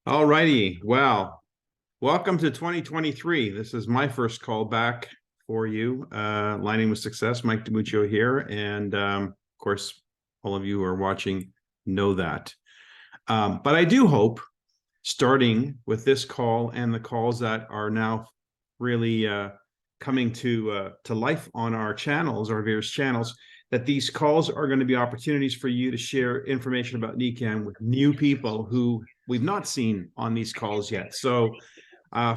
All righty. Well, welcome to 2023. This is my first call back for you. Lining with Success, Mike DiMuccio here. And of course, all of you who are watching know that. But I do hope, starting with this call and the calls that are now really coming to life on our channels, our various channels, that these calls are going to be opportunities for you to share information about NECAN with new people who we've not seen on these calls yet. So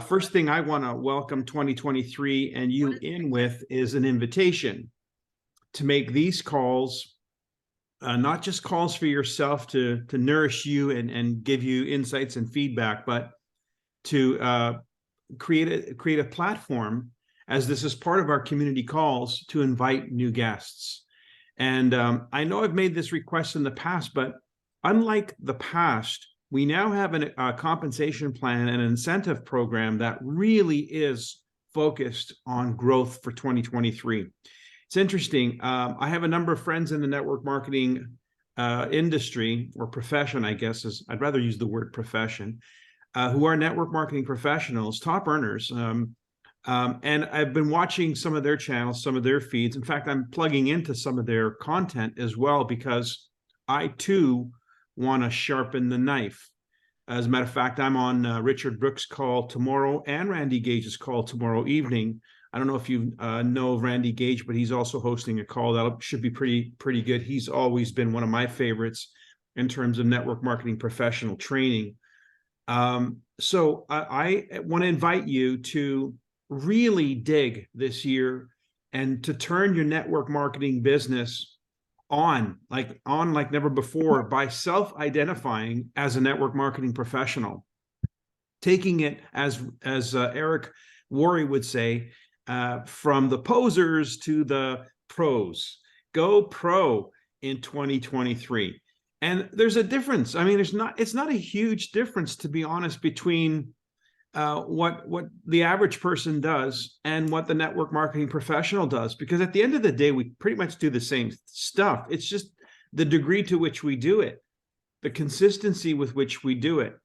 first thing I want to welcome 2023 and you in with is an invitation to make these calls not just calls for yourself to nourish you and give you insights and feedback, but to create a platform, as this is part of our community calls, to invite new guests. And I know I've made this request in the past, but unlike the past, we now have a compensation plan and an incentive program that really is focused on growth for 2023. It's interesting. I have a number of friends in the network marketing industry, or profession, I guess, I'd rather use the word profession, who are network marketing professionals, top earners. And I've been watching some of their channels, some of their feeds. In fact, I'm plugging into some of their content as well, because I too want to sharpen the knife. As a matter of fact, I'm on Richard Brooks' call tomorrow and Randy Gage's call tomorrow evening. I don't know if you know Randy Gage, but he's also hosting a call that should be pretty good. He's always been one of my favorites in terms of network marketing professional training. So I want to invite you to really dig this year and to turn your network marketing business on like never before by self-identifying as a network marketing professional, taking it as Eric Worre would say, from the posers to the pros. Go pro in 2023. And there's a difference. I mean, it's not a huge difference, to be honest, between what the average person does and what the network marketing professional does, because at the end of the day, we pretty much do the same stuff. It's just the degree to which we do it, the consistency with which we do it.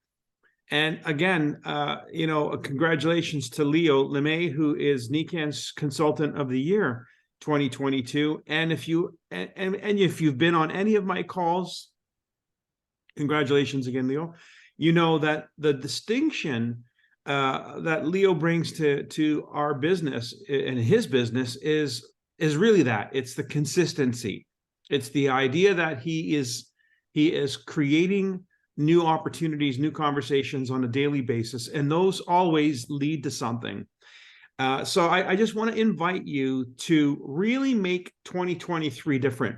And again, congratulations to Leo LeMay, who is NECAN's Consultant of the Year 2022. And if you've been on any of my calls, congratulations again, Leo. You know that the distinction that Leo brings to our business and his business is really that. It's the consistency. It's the idea that he is creating new opportunities, new conversations on a daily basis, and those always lead to something. So I just want to invite you to really make 2023 different.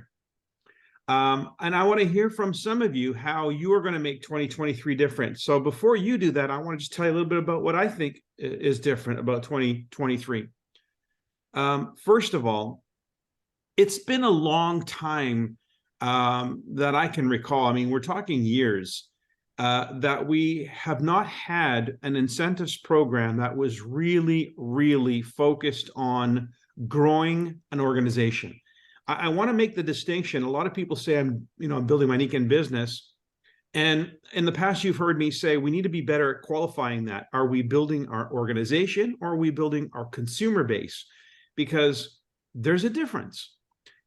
And I want to hear from some of you how you are going to make 2023 different. So before you do that, I want to just tell you a little bit about what I think is different about 2023. First of all, it's been a long time that I can recall. I mean, we're talking years that we have not had an incentives program that was really, really focused on growing an organization. I want to make the distinction. A lot of people say I'm building my NECAN business. And in the past, you've heard me say we need to be better at qualifying that. Are we building our organization, or are we building our consumer base? Because there's a difference.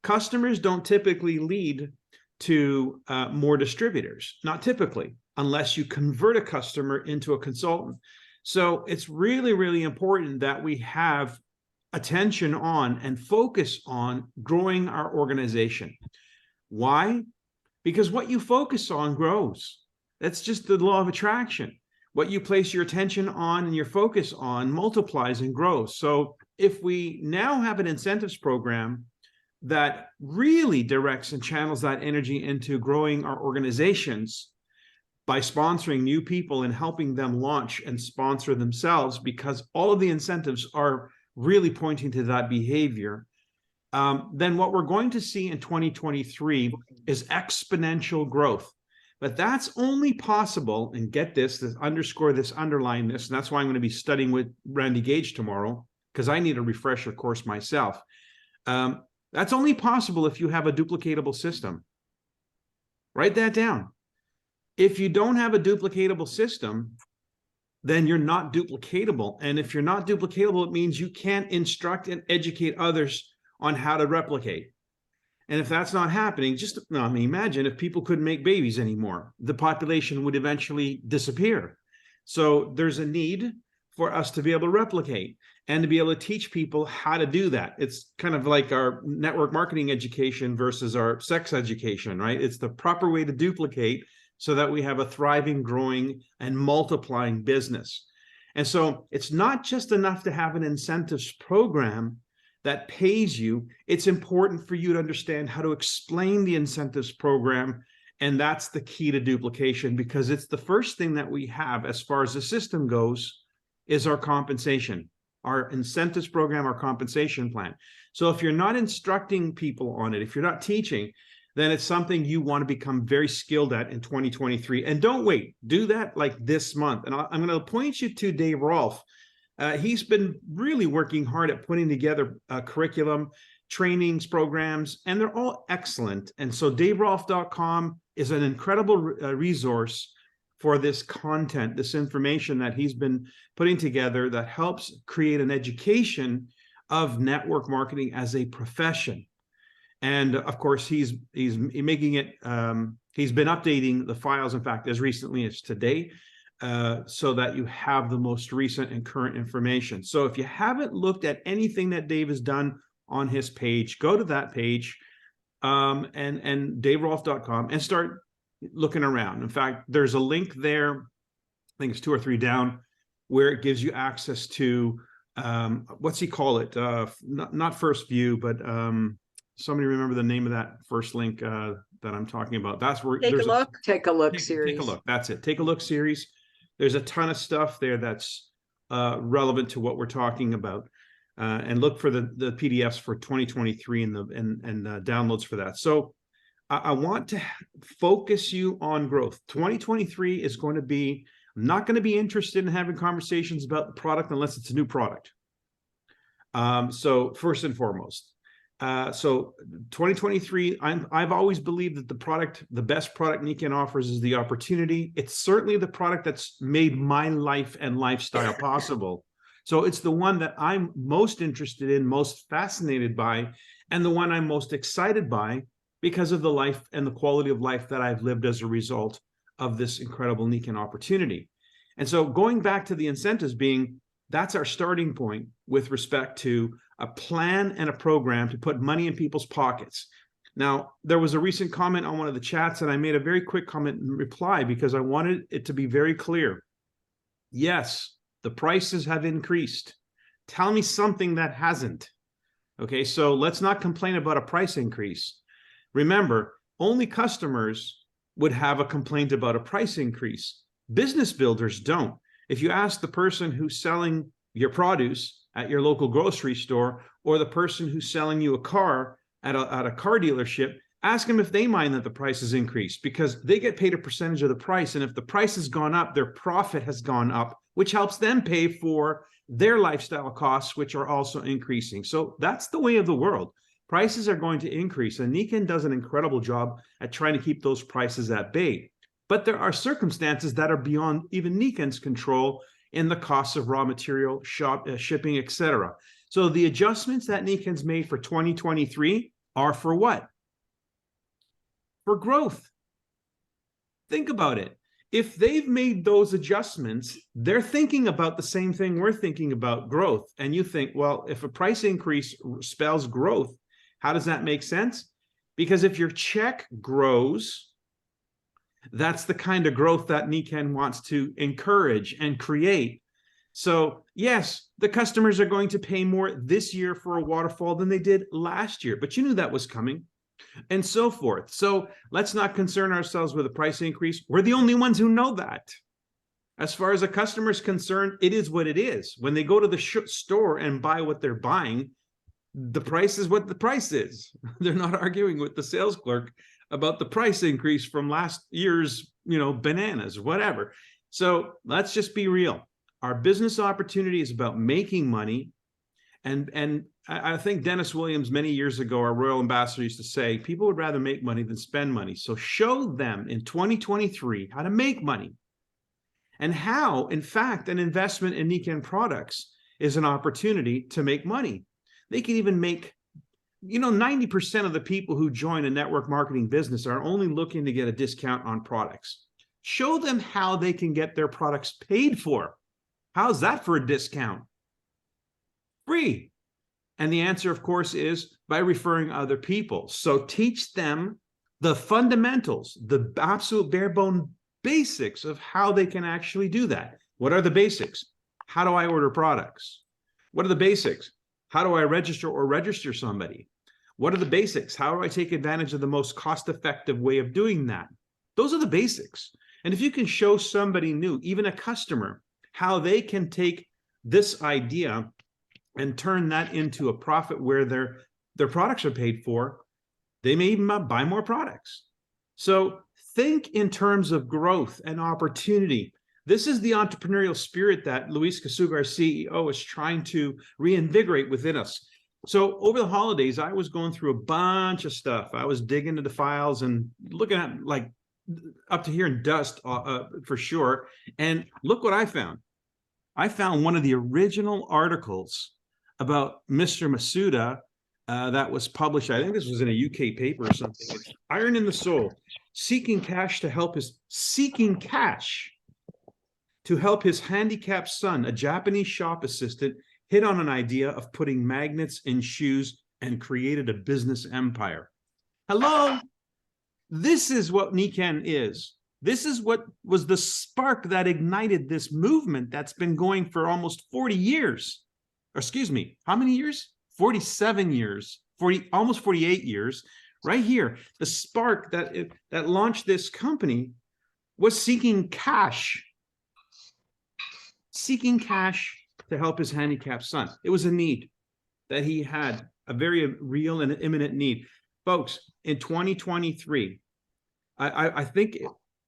Customers don't typically lead to more distributors, not typically, unless you convert a customer into a consultant. So it's really, really important that we have attention on and focus on growing our organization. Why? Because what you focus on grows. That's just the law of attraction. What you place your attention on and your focus on multiplies and grows. So if we now have an incentives program that really directs and channels that energy into growing our organizations by sponsoring new people and helping them launch and sponsor themselves, because all of the incentives are really pointing to that behavior, then what we're going to see in 2023 is exponential growth. But that's only possible, and get this, underscore this, underline this, and that's why I'm going to be studying with Randy Gage tomorrow, because I need a refresher course myself. That's only possible if you have a duplicatable system. Write that down. If you don't have a duplicatable system, then you're not duplicatable. And if you're not duplicatable, it means you can't instruct and educate others on how to replicate. And if that's not happening, imagine if people couldn't make babies anymore, the population would eventually disappear. So there's a need for us to be able to replicate and to be able to teach people how to do that. It's kind of like our network marketing education versus our sex education, right? It's the proper way to duplicate so that we have a thriving, growing, and multiplying business. And so it's not just enough to have an incentives program that pays you. It's important for you to understand how to explain the incentives program. And that's the key to duplication, because it's the first thing that we have as far as the system goes is our compensation, our incentives program, our compensation plan. So if you're not instructing people on it, if you're not teaching, then it's something you want to become very skilled at in 2023. And don't wait, do that like this month. And I'm going to point you to Dave Rolfe. He's been really working hard at putting together a curriculum, trainings, programs, and they're all excellent. And so daverolfe.com is an incredible resource for this content, this information that he's been putting together that helps create an education of network marketing as a profession. And of course, he's making it, he's been updating the files, in fact, as recently as today, so that you have the most recent and current information. So if you haven't looked at anything that Dave has done on his page, go to that page and daverolfe.com and start looking around. In fact, there's a link there, I think it's 2 or 3 down, where it gives you access to, what's he call it? Not first view, but somebody remember the name of that first link that I'm talking about. That's where Take a look series. Take a look. That's it. Take a look series. There's a ton of stuff there that's relevant to what we're talking about. And look for the PDFs for 2023 and the downloads for that. So I want to focus you on growth. 2023 is going to be, I'm not going to be interested in having conversations about the product unless it's a new product. So first and foremost, so 2023, I've always believed that the best product Nikken offers is the opportunity. It's certainly the product that's made my life and lifestyle possible. So it's the one that I'm most interested in, most fascinated by, and the one I'm most excited by because of the life and the quality of life that I've lived as a result of this incredible Nikken opportunity. And so going back to the incentives that's our starting point with respect to a plan and a program to put money in people's pockets. Now, there was a recent comment on one of the chats, and I made a very quick comment in reply because I wanted it to be very clear. Yes, the prices have increased. Tell me something that hasn't. Okay, so let's not complain about a price increase. Remember, only customers would have a complaint about a price increase. Business builders don't. If you ask the person who's selling your produce at your local grocery store or the person who's selling you a car at a car dealership, ask them if they mind that the price has increased, because they get paid a percentage of the price. And if the price has gone up, their profit has gone up, which helps them pay for their lifestyle costs, which are also increasing. So that's the way of the world. Prices are going to increase, and Nikken does an incredible job at trying to keep those prices at bay. But there are circumstances that are beyond even Nikken's control in the costs of raw material, shipping, etc. So the adjustments that Nikken's made for 2023 are for what? For growth. Think about it. If they've made those adjustments, they're thinking about the same thing we're thinking about, growth. And you think, well, if a price increase spells growth, how does that make sense? Because if your check grows, that's the kind of growth that Nikken wants to encourage and create. So yes, the customers are going to pay more this year for a waterfall than they did last year, but you knew that was coming, and so forth. So let's not concern ourselves with a price increase. We're the only ones who know that. As far as a customer is concerned, it is what it is. When they go to the store and buy what they're buying, the price is what the price is. They're not arguing with the sales clerk about the price increase from last year's, bananas, whatever. So let's just be real. Our business opportunity is about making money and I think Dennis Williams, many years ago, our royal ambassador, used to say, people would rather make money than spend money. So show them in 2023 how to make money, and how, in fact, an investment in Nikken products is an opportunity to make money. They can even make, 90% of the people who join a network marketing business are only looking to get a discount on products. Show them how they can get their products paid for. How's that for a discount? Free. And the answer, of course, is by referring other people. So teach them the fundamentals, the absolute bare bone basics of how they can actually do that. What are the basics? How do I order products? What are the basics? How do I register somebody? What are the basics? How do I take advantage of the most cost-effective way of doing that? Those are the basics. And if you can show somebody new, even a customer, how they can take this idea and turn that into a profit where their products are paid for, they may even buy more products. So think in terms of growth and opportunity. This is the entrepreneurial spirit that Luis Kasuga, our CEO, is trying to reinvigorate within us. So over the holidays, I was going through a bunch of stuff. I was digging into the files and looking at like up to here in dust for sure. And look what I found. I found one of the original articles about Mr. Masuda that was published. I think this was in a UK paper or something. It's Iron in the Soul, seeking cash to help his handicapped son, a Japanese shop assistant, hit on an idea of putting magnets in shoes and created a business empire. Hello? This is what Nikken is. This is what was the spark that ignited this movement that's been going for almost 40 years. Or excuse me, how many years? 47 years, almost 48 years. Right here, the spark that launched this company was seeking cash to help his handicapped son. It was a need that he had, a very real and imminent need. Folks, in 2023, I think,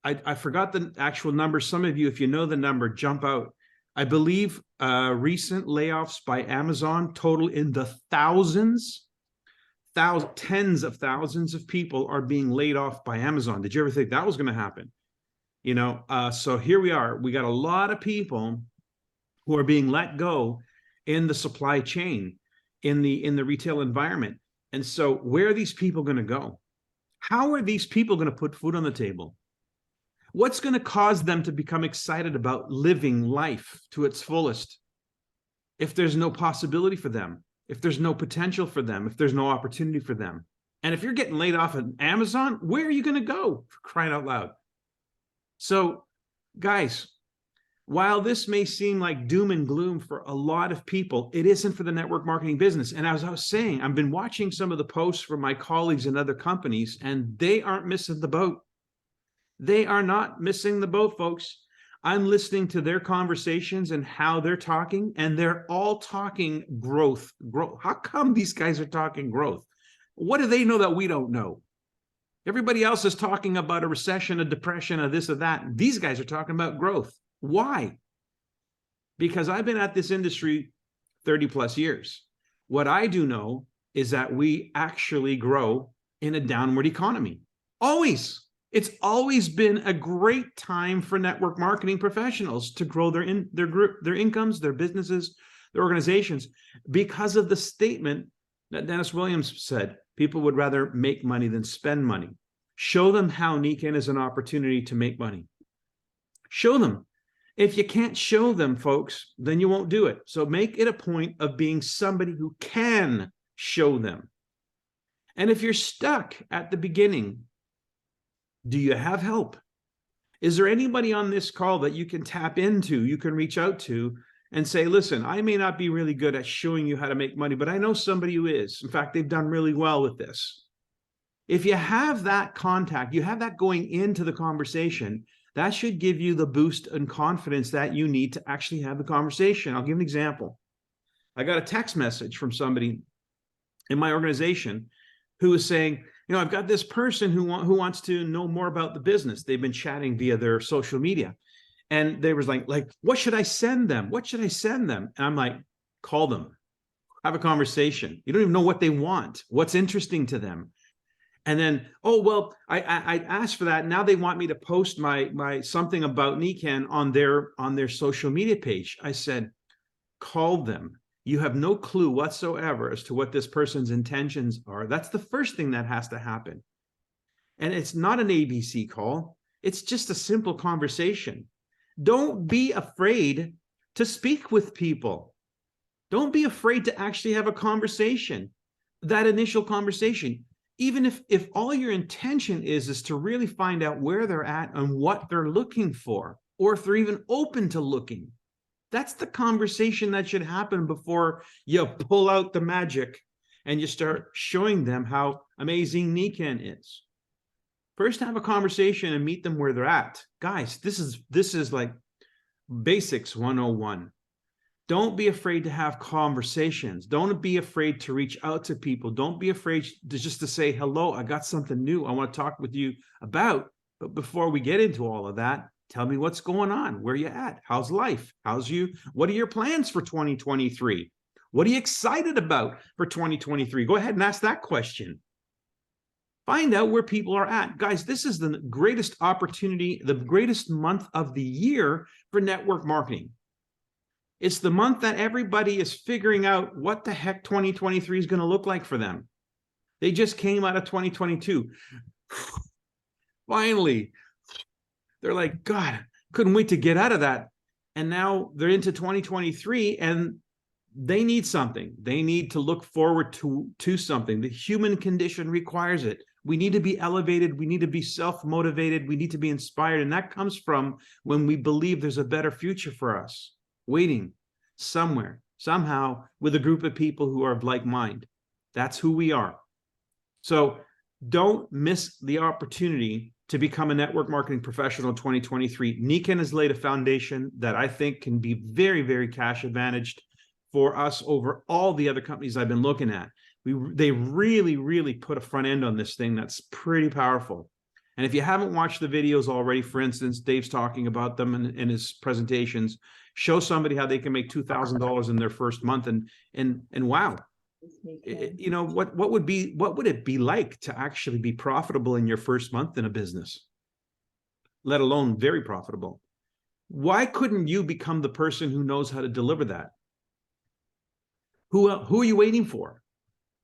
I forgot the actual number. Some of you, if you know the number, jump out. I believe recent layoffs by Amazon total in the thousands, tens of thousands of people are being laid off by Amazon. Did you ever think that was going to happen? So here we are. We got a lot of people who are being let go in the supply chain, in the retail environment. And so where are these people going to go? How are these people going to put food on the table? What's going to cause them to become excited about living life to its fullest if there's no possibility for them, if there's no potential for them, if there's no opportunity for them? And if you're getting laid off at Amazon, where are you going to go, for crying out loud? So, guys, while this may seem like doom and gloom for a lot of people, it isn't for the network marketing business. And as I was saying, I've been watching some of the posts from my colleagues in other companies, and they aren't missing the boat. They are not missing the boat, folks. I'm listening to their conversations and how they're talking, and they're all talking growth. How come these guys are talking growth? What do they know that we don't know? Everybody else is talking about a recession, a depression, a this or that. These guys are talking about growth. Why? Because I've been at this industry 30 plus years. What I do know is that we actually grow in a downward economy. Always. It's always been a great time for network marketing professionals to grow their incomes, their businesses, their organizations, because of the statement that Dennis Williams said, people would rather make money than spend money. Show them how Nikken is an opportunity to make money. Show them. If you can't show them, folks, then you won't do it. So make it a point of being somebody who can show them. And if you're stuck at the beginning, do you have help? Is there anybody on this call that you can tap into, you can reach out to and say, listen, I may not be really good at showing you how to make money, but I know somebody who is. In fact, they've done really well with this. If you have that contact, you have that going into the conversation, that should give you the boost and confidence that you need to actually have the conversation. I'll give an example. I got a text message from somebody in my organization who was saying, I've got this person who wants to know more about the business. They've been chatting via their social media. And they was like, what should I send them? What should I send them? And I'm like, call them. Have a conversation. You don't even know what they want, what's interesting to them. And then, oh, well, I asked for that. Now they want me to post my something about Nikan on their social media page. I said, call them. You have no clue whatsoever as to what this person's intentions are. That's the first thing that has to happen. And it's not an ABC call. It's just a simple conversation. Don't be afraid to speak with people. Don't be afraid to actually have a conversation, that initial conversation. Even if all your intention is to really find out where they're at and what they're looking for, or if they're even open to looking. That's the conversation that should happen before you pull out the magic and you start showing them how amazing Nikan is. First, have a conversation and meet them where they're at. Guys, this is like basics 101. Don't be afraid to have conversations. Don't be afraid to reach out to people. Don't be afraid to just to say, hello, I got something new I want to talk with you about. But before we get into all of that, tell me what's going on. Where you at? How's life? What are your plans for 2023? What are you excited about for 2023? Go ahead and ask that question. Find out where people are at. Guys, this is the greatest opportunity, the greatest month of the year for network marketing. It's the month that everybody is figuring out what the heck 2023 is going to look like for them. They just came out of 2022. Finally, they're like, God, couldn't wait to get out of that. And now they're into 2023 and they need something. They need to look forward to something. The human condition requires it. We need to be elevated. We need to be self-motivated. We need to be inspired. And that comes from when we believe there's a better future for us, waiting somewhere, somehow, with a group of people who are of like mind. That's who we are. So don't miss the opportunity to become a network marketing professional in 2023. Nikan has laid a foundation that I think can be very, very cash advantaged for us over all the other companies I've been looking at. They really, really put a front end on this thing that's pretty powerful. And if you haven't watched the videos already, for instance, Dave's talking about them in his presentations, show somebody how they can make $2,000 in their first month, and wow, you know, what would it be like to actually be profitable in your first month in a business, let alone very profitable? Why couldn't you become the person who knows how to deliver that? Who are you waiting for?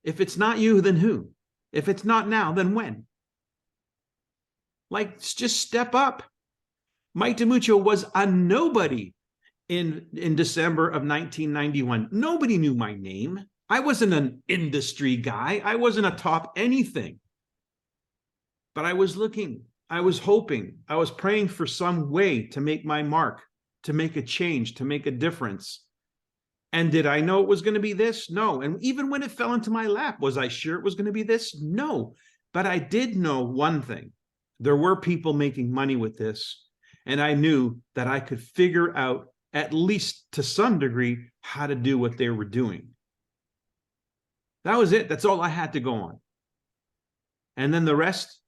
If it's not you, then who? If it's not now, then when? Like, just step up. Mike DiMuccio was a nobody in December of 1991. Nobody knew my name. I wasn't an industry guy. I wasn't a top anything. But I was looking. I was hoping. I was praying for some way to make my mark, to make a change, to make a difference. And did I know it was going to be this? No. And even when it fell into my lap, was I sure it was going to be this? No. But I did know one thing. There were people making money with this. And I knew that I could figure out, at least to some degree, how to do what they were doing. That was it. That's all I had to go on. And then the rest,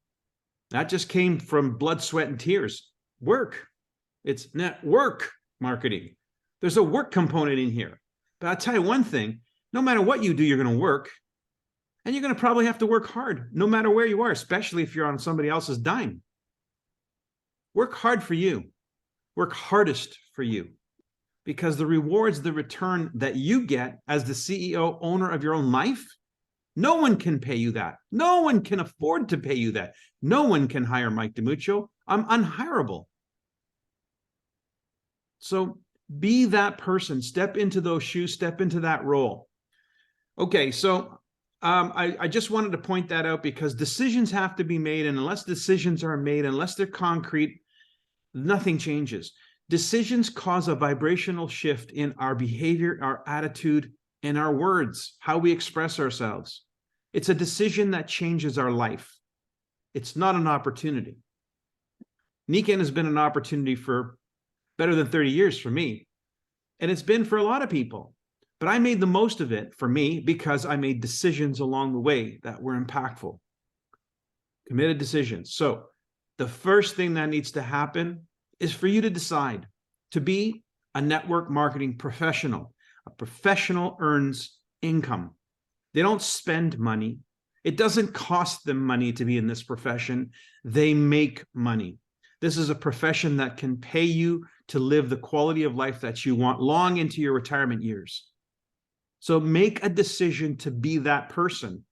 that just came from blood, sweat, and tears. Work. It's network marketing. There's a work component in here. But I'll tell you one thing, no matter what you do, you're going to work. And you're going to probably have to work hard, no matter where you are, especially if you're on somebody else's dime. Work hard for you. Work hardest for you. Because the rewards, the return that you get as the CEO, owner of your own life, no one can pay you that. No one can afford to pay you that. No one can hire Mike DiMuccio. I'm unhireable. So be that person. Step into those shoes. Step into that role. Okay, so I just wanted to point that out because decisions have to be made. And unless decisions are made, unless they're concrete, nothing changes. Decisions cause a vibrational shift in our behavior, our attitude, and our words, how we express ourselves. It's a decision that changes our life. It's not an opportunity. Nikan has been an opportunity for better than 30 years for me. And it's been for a lot of people. But I made the most of it for me because I made decisions along the way that were impactful. Committed decisions. So the first thing that needs to happen is for you to decide to be a network marketing professional. A professional earns income. They don't spend money. It doesn't cost them money to be in this profession. They make money. This is a profession that can pay you to live the quality of life that you want long into your retirement years. So make a decision to be that person,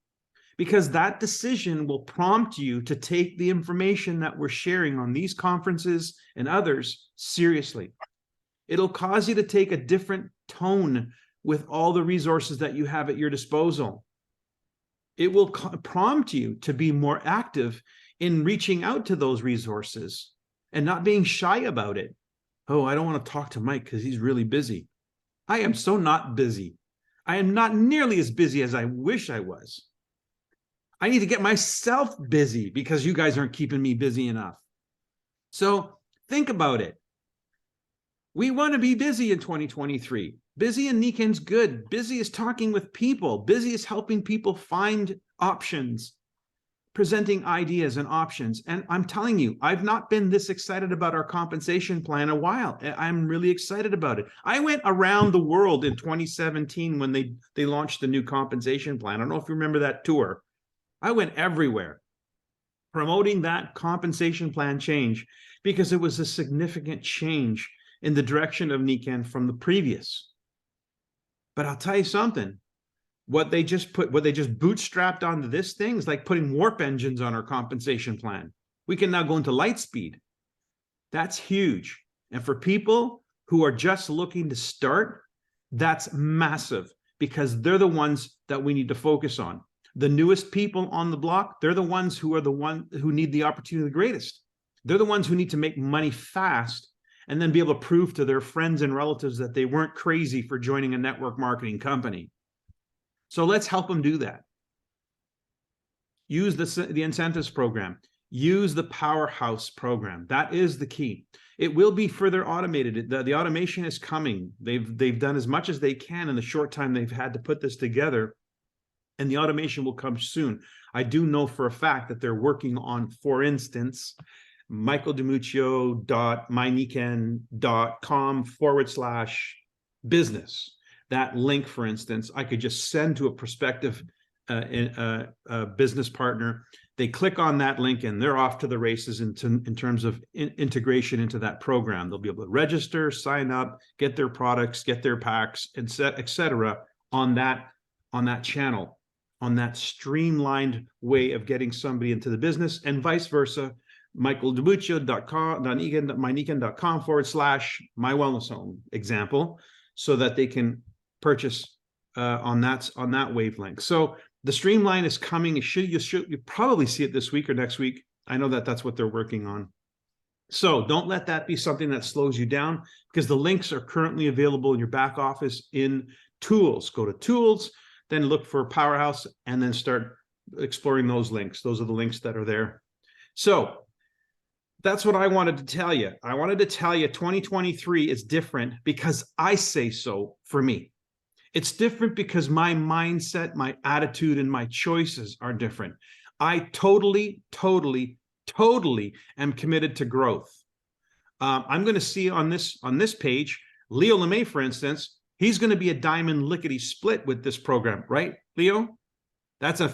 because that decision will prompt you to take the information that we're sharing on these conferences and others seriously. It'll cause you to take a different tone with all the resources that you have at your disposal. It will prompt you to be more active in reaching out to those resources and not being shy about it. Oh, I don't want to talk to Mike because he's really busy. I am so not busy. I am not nearly as busy as I wish I was. I need to get myself busy because you guys aren't keeping me busy enough. So think about it. We want to be busy in 2023. Busy in Niken's good. Busy is talking with people. Busy is helping people find options, presenting ideas and options. And I'm telling you, I've not been this excited about our compensation plan in a while. I'm really excited about it. I went around the world in 2017 when they launched the new compensation plan. I don't know if you remember that tour. I went everywhere promoting that compensation plan change because it was a significant change in the direction of Niken from the previous. But I'll tell you something, what they just bootstrapped onto this thing is like putting warp engines on our compensation plan. We can now go into light speed. That's huge. And for people who are just looking to start, that's massive because they're the ones that we need to focus on. The newest people on the block, they're the ones who need the opportunity the greatest. They're the ones who need to make money fast and then be able to prove to their friends and relatives that they weren't crazy for joining a network marketing company. So let's help them do that. Use the incentives program. Use the powerhouse program. That is the key. It will be further automated. The automation is coming. They've done as much as they can in the short time they've had to put this together, and the automation will come soon. I do know for a fact that they're working on, for instance, michaeldimuccio.myniken.com/business. That link, for instance, I could just send to a prospective business partner. They click on that link and they're off to the races in terms of integration into that program. They'll be able to register, sign up, get their products, get their packs, etc. on that channel, on that streamlined way of getting somebody into the business, and vice versa. michaeldimuccio.myniken.com/mywellnesshome example, so that they can purchase on that wavelength. So the streamline is coming. You probably see it this week or next week. I know that's what they're working on. So don't let that be something that slows you down, because the links are currently available in your back office in Tools. Go to Tools, then look for Powerhouse, and then start exploring those links. Those are the links that are there. So that's what I wanted to tell you. I wanted to tell you 2023 is different because I say so for me. It's different because my mindset, my attitude, and my choices are different. I totally am committed to growth. I'm going to see on this page, Leo LeMay, for instance, he's going to be a diamond lickety split with this program, right, Leo? That's a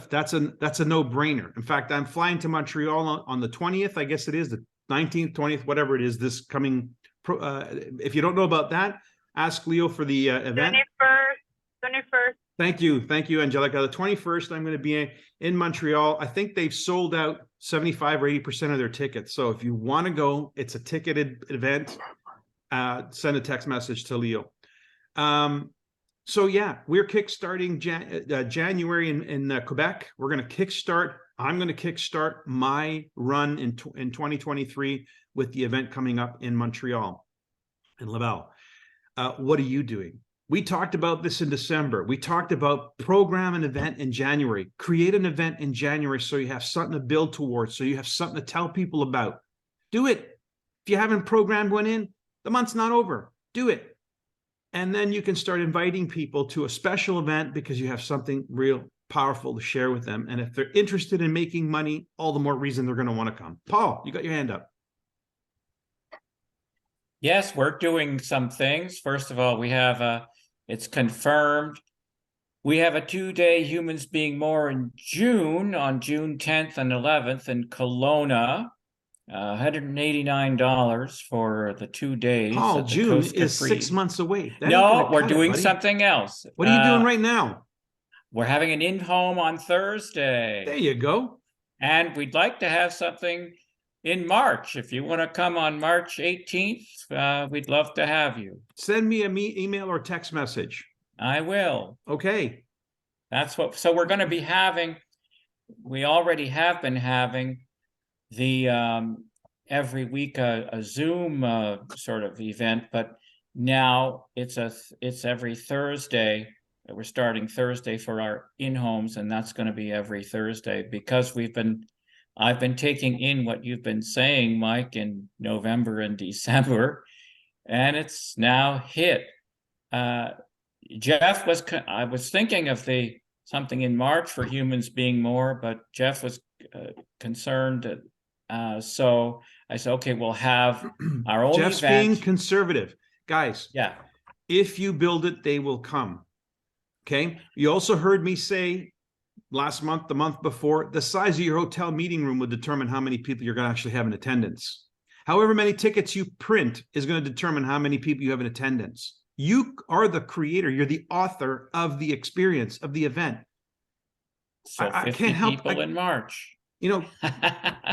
no-brainer. In fact, I'm flying to Montreal on the 20th, I guess it is, the 19th, 20th, whatever it is, this coming. If you don't know about that, ask Leo for the event. 21st. Thank you, Angelica. The 21st, I'm going to be in Montreal. I think they've sold out 75 or 80% of their tickets. So if you want to go, it's a ticketed event. Send a text message to Leo. So yeah, we're kickstarting January in Quebec. We're going to kickstart. I'm going to kickstart my run in 2023 with the event coming up in Montreal, in Laval. What are you doing? We talked about this in December. We talked about program an event in January. Create an event in January so you have something to build towards, so you have something to tell people about. Do it. If you haven't programmed one in, the month's not over. Do it. And then you can start inviting people to a special event because you have something real powerful to share with them. And if they're interested in making money, all the more reason they're going to want to come. Paul, you got your hand up. Yes, we're doing some things. First of all, we have it's confirmed. We have a 2-day Humans Being More in June, on June 10th and 11th in Kelowna. $189 for the 2 days Paul, at the June Coast is Capri. 6 months away. That ain't No, gonna we're cut it, doing buddy. something else. What are you doing right now? We're having an in-home on Thursday. There you go. And we'd like to have something in March. If you want to come on March 18th, we'd love to have you. Send me an email or text message. I will. Okay. That's what, so we're going to be having, we already have been having the every week a Zoom sort of event, but now it's every Thursday. We're starting Thursday for our in-homes, and that's going to be every Thursday because I've been taking in what you've been saying, Mike, in November and December, and it's now hit. Jeff I was thinking of something in March for Humans Being More, but Jeff was concerned that, so I said, okay, we'll have our own Jeff's event. being conservative. Guys, yeah. If you build it, they will come. Okay. You also heard me say last month, the month before, the size of your hotel meeting room will determine how many people you're going to actually have in attendance. However many tickets you print is going to determine how many people you have in attendance. You are the creator. You're the author of the experience, of the event. So I can't help people in March. You know,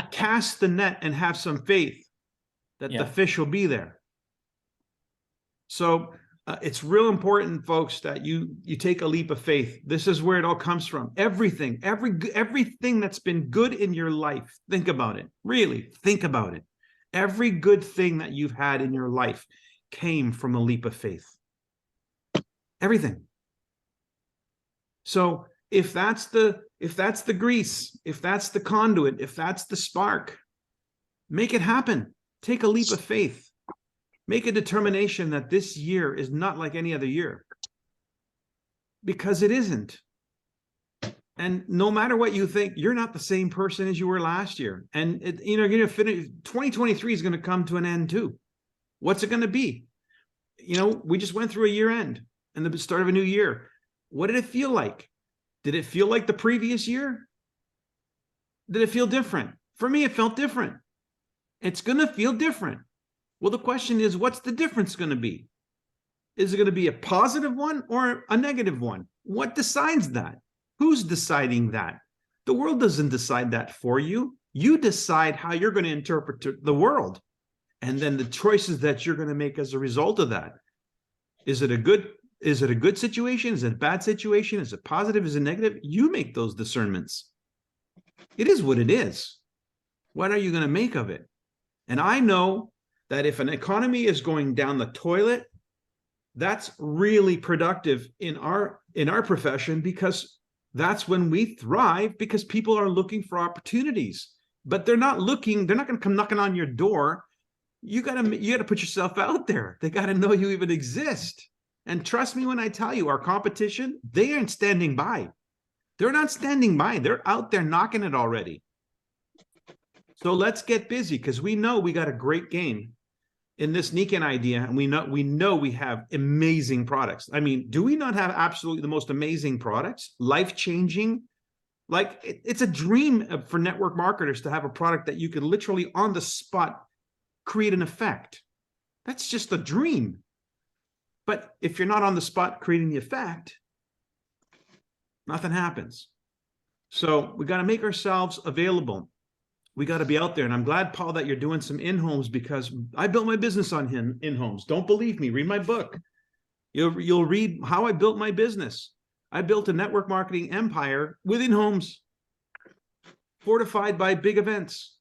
cast the net and have some faith that the fish will be there. So it's real important, folks, that you take a leap of faith. This is where it all comes from. Everything that's been good in your life, think about it. Really, think about it. Every good thing that you've had in your life came from a leap of faith. Everything. So if that's the grease, if that's the conduit, if that's the spark, make it happen. Take a leap of faith. Make a determination that this year is not like any other year. Because it isn't. And no matter what you think, you're not the same person as you were last year. And you're going to finish. 2023 is going to come to an end too. What's it going to be? We just went through a year end and the start of a new year. What did it feel like? Did it feel like the previous year? Did it feel different? For me, it felt different. It's going to feel different. Well, the question is, what's the difference going to be? Is it going to be a positive one or a negative one? What decides that? Who's deciding that? The world doesn't decide that for you. You decide how you're going to interpret the world. And then the choices that you're going to make as a result of that. Is it a good situation? Is it a bad situation? Is it positive? Is it negative? You make those discernments. It is what it is. What are you going to make of it? And I know that if an economy is going down the toilet, that's really productive in our profession, because that's when we thrive, because people are looking for opportunities. But they're not going to come knocking on your door. You got to put yourself out there. They got to know you even exist. And trust me when I tell you, our competition, they aren't standing by. They're not standing by. They're out there knocking it already. So let's get busy, because we know we got a great game in this Nikan idea, and we know we have amazing products. I mean, do we not have absolutely the most amazing products? Life-changing. Like, it's a dream for network marketers to have a product that you can literally on the spot create an effect. That's just a dream. But if you're not on the spot creating the effect, nothing happens. So we got to make ourselves available. We got to be out there. And I'm glad, Paul, that you're doing some in-homes, because I built my business on in-homes. Don't believe me? Read my book. You'll read how I built my business. I built a network marketing empire with in-homes, fortified by big events.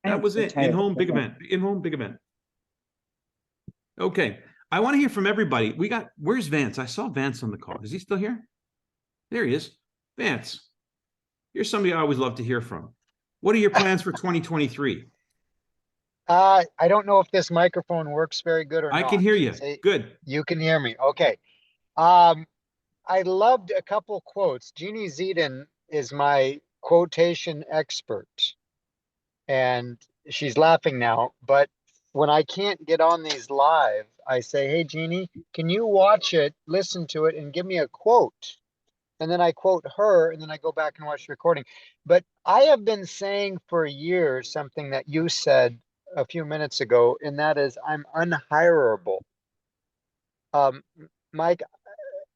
That was it. In-home, big event. In-home, big event. Okay. I want to hear from everybody. Where's Vance? I saw Vance on the call. Is he still here? There he is. Vance, you're somebody I always love to hear from. What are your plans for 2023? I don't know if this microphone works very good or not. I can hear you. Good. You can hear me. Okay. I loved a couple quotes. Jeannie Zedin is my quotation expert, and she's laughing now, but when I can't get on these live, I say, hey, Jeannie, can you watch it, listen to it, and give me a quote? And then I quote her, and then I go back and watch the recording. But I have been saying for years something that you said a few minutes ago, and that is I'm unhirable. Mike,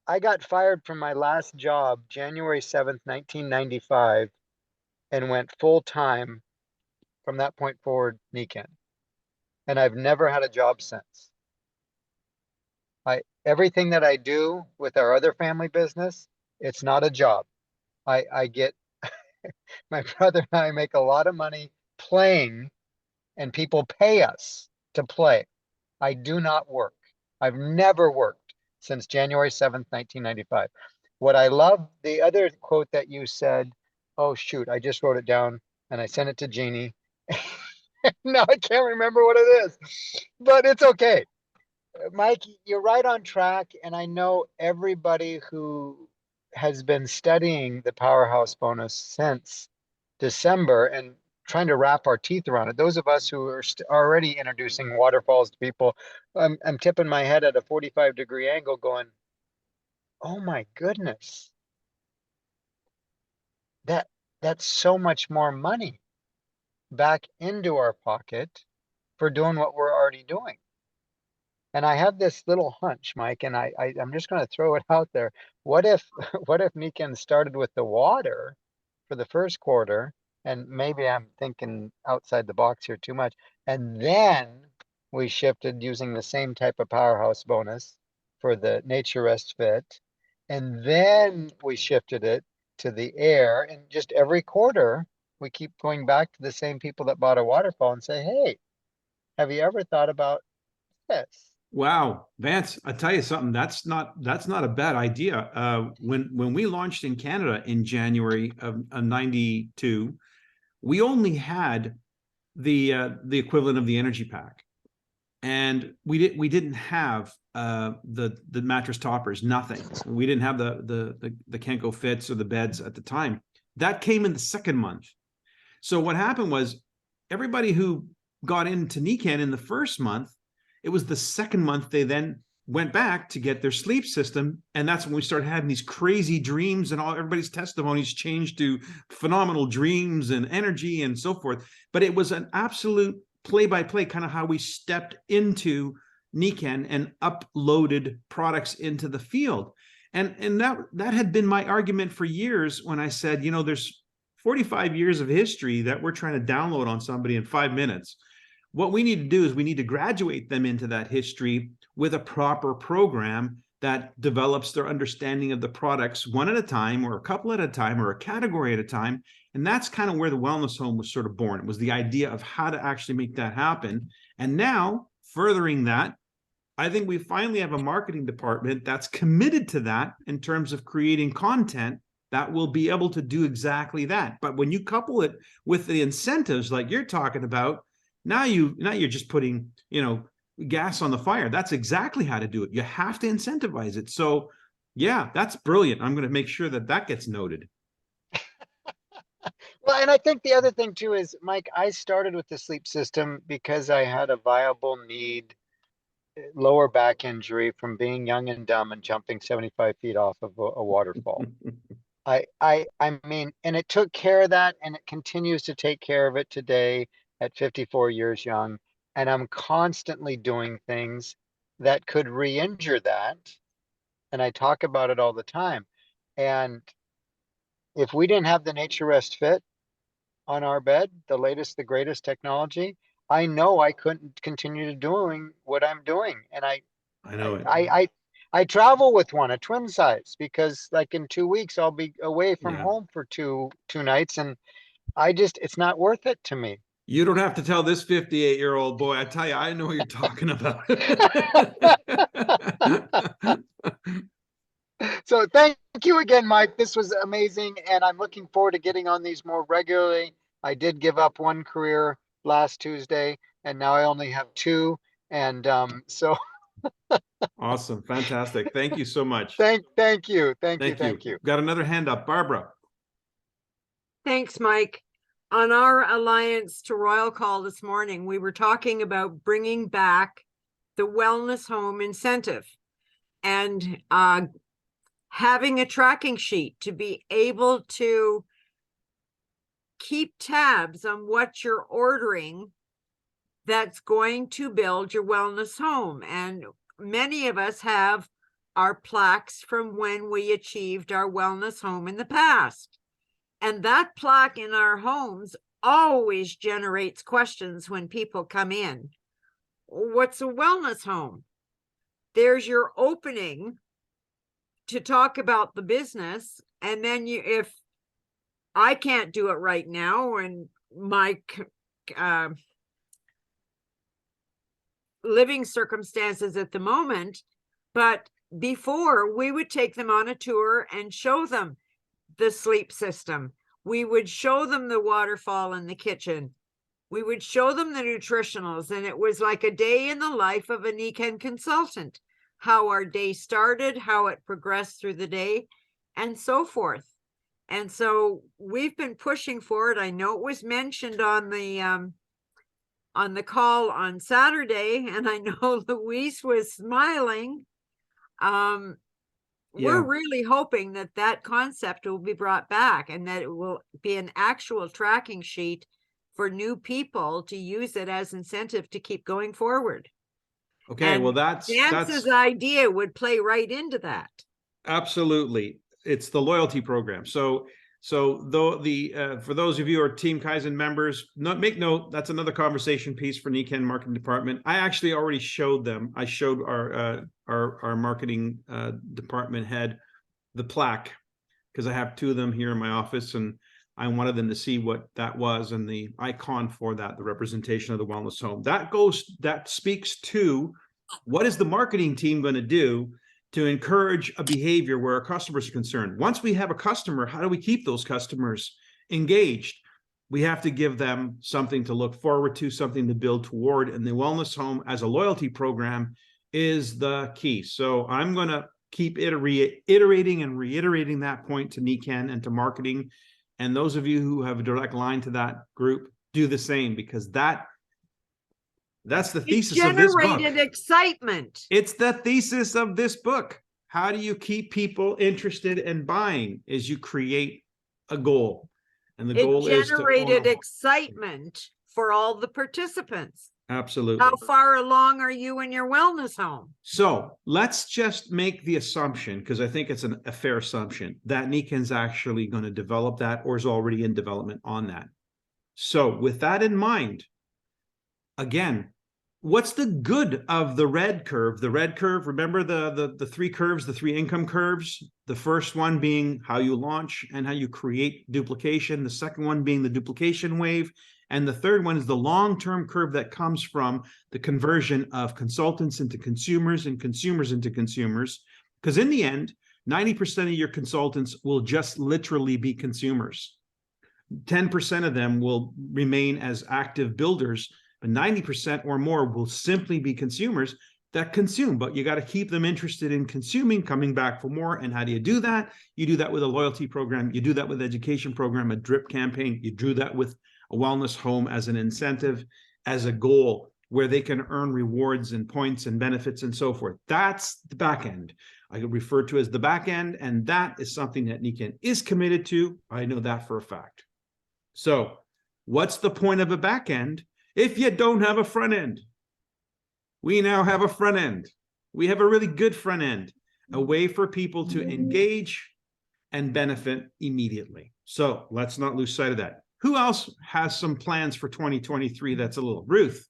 I got fired from my last job January 7th, 1995, and went full time from that point forward, Nikan. And I've never had a job since. Everything that I do with our other family business, it's not a job. I get my brother and I make a lot of money playing, and people pay us to play. I do not work. I've never worked since January 7th, 1995. What I love, the other quote that you said, oh shoot, I just wrote it down and I sent it to Jeannie. Now I can't remember what it is, but it's okay. Mike, you're right on track. And I know everybody who has been studying the powerhouse bonus since December and trying to wrap our teeth around it. Those of us who are already introducing waterfalls to people, I'm tipping my head at a 45-degree angle going, oh my goodness, that's so much more money back into our pocket for doing what we're already doing. And I have this little hunch, Mike, and I'm just going to throw it out there. What if Nikan started with the water for the first quarter, and maybe I'm thinking outside the box here too much, and then we shifted using the same type of powerhouse bonus for the Nature Rest Fit, and then we shifted it to the air, and just every quarter we keep going back to the same people that bought a waterfall and say, hey, have you ever thought about this? Wow, Vance, I tell you something, that's not a bad idea. When we launched in Canada in January of 92, we only had the equivalent of the energy pack. And we didn't have the mattress toppers, nothing. We didn't have the Kenko Fits or the beds at the time. That came in the second month. So what happened was everybody who got into Nikan in the first month, it was the second month they then went back to get their sleep system. And that's when we started having these crazy dreams, and everybody's testimonies changed to phenomenal dreams and energy and so forth. But it was an absolute play-by-play kind of how we stepped into Nikan and uploaded products into the field. And that had been my argument for years when I said, there's 45 years of history that we're trying to download on somebody in 5 minutes. What we need to do is we need to graduate them into that history with a proper program that develops their understanding of the products one at a time, or a couple at a time, or a category at a time. And that's kind of where the Wellness Home was sort of born. It was the idea of how to actually make that happen. And now, furthering that, I think we finally have a marketing department that's committed to that in terms of creating content that will be able to do exactly that. But when you couple it with the incentives like you're talking about, now you're just putting, gas on the fire. That's exactly how to do it. You have to incentivize it. So yeah, that's brilliant. I'm going to make sure that gets noted. Well, and I think the other thing too is, Mike, I started with the sleep system because I had a viable need, lower back injury from being young and dumb and jumping 75 feet off of a waterfall. I mean, and it took care of that, and it continues to take care of it today at 54 years young. And I'm constantly doing things that could re-injure that. And I talk about it all the time. And if we didn't have the Nature Rest Fit on our bed, the latest, the greatest technology, I know I couldn't continue doing what I'm doing. And I know it. I travel with one, a twin size, because like in 2 weeks I'll be away from Yeah. home for two nights, and it's not worth it to me. You don't have to tell this 58-year-old boy. I tell you, I know what you're talking about. So thank you again, Mike. This was amazing, and I'm looking forward to getting on these more regularly. I did give up one career last Tuesday, and now I only have two. And so Awesome. Fantastic. Thank you so much. thank you. Got another hand up, Barbara. Thanks, Mike. on our Alliance to Royal Call this morning, we were talking about bringing back the wellness home incentive and having a tracking sheet to be able to keep tabs on what you're ordering that's going to build your wellness home. And many of us have our plaques from when we achieved our wellness home in the past. And that plaque in our homes always generates questions when people come in. What's a wellness home? There's your opening to talk about the business. And then if I can't do it right now and my living circumstances at the moment, but before we would take them on a tour and show them the sleep system. We would show them the waterfall in the kitchen. We would show them the nutritionals, and it was like a day in the life of a NECAN consultant, how our day started, how it progressed through the day, and so forth. And so we've been pushing for it. I know it was mentioned on the call on Saturday, and I know Louise was smiling. We're really hoping that that concept will be brought back and that it will be an actual tracking sheet for new people to use it as incentive to keep going forward. Okay, And well, that's Dance's idea would play right into that. absolutely. It's the loyalty program. So though for those of you who are Team Kaizen members, make note, that's another conversation piece for NECAN marketing department. I actually already showed them. I showed our marketing department head the plaque, because I have two of them here in my office, and I wanted them to see what that was and the icon for that, the representation of the wellness home. That speaks to what is the marketing team going to do to encourage a behavior where our customers are concerned. Once we have a customer, how do we keep those customers engaged? We have to give them something to look forward to, something to build toward, and the wellness home as a loyalty program is the key. So I'm going to keep iterating and reiterating that point to NECAN and to marketing. And those of you who have a direct line to that group, do the same, because that's the thesis of this book. It generated excitement. It's the thesis of this book. How do you keep people interested in buying? Is you create a goal. And the goal is to generated excitement for all the participants. Absolutely. How far along are you in your wellness home? So let's just make the assumption, because I think it's a fair assumption, that NECAN's actually going to develop that or is already in development on that. So with that in mind, again, what's the good of the red curve? The red curve, remember the three curves, the three income curves? The first one being how you launch and how you create duplication. The second one being the duplication wave. And the third one is the long-term curve that comes from the conversion of consultants into consumers and consumers into consumers. Because in the end, 90% of your consultants will just literally be consumers. 10% of them will remain as active builders, but 90% or more will simply be consumers that consume. But you got to keep them interested in consuming, coming back for more. And how do you do that? You do that with a loyalty program. You do that with education program, a drip campaign. You do that with a wellness home as an incentive, as a goal where they can earn rewards and points and benefits and so forth. That's the back end. I could refer to as the back end, and that is something that NECAN is committed to. I know that for a fact. So what's the point of a back end if you don't have a front end? We now have a front end. We have a really good front end, a way for people to engage and benefit immediately. So let's not lose sight of that. Who else has some plans for 2023 that's a little? Ruth?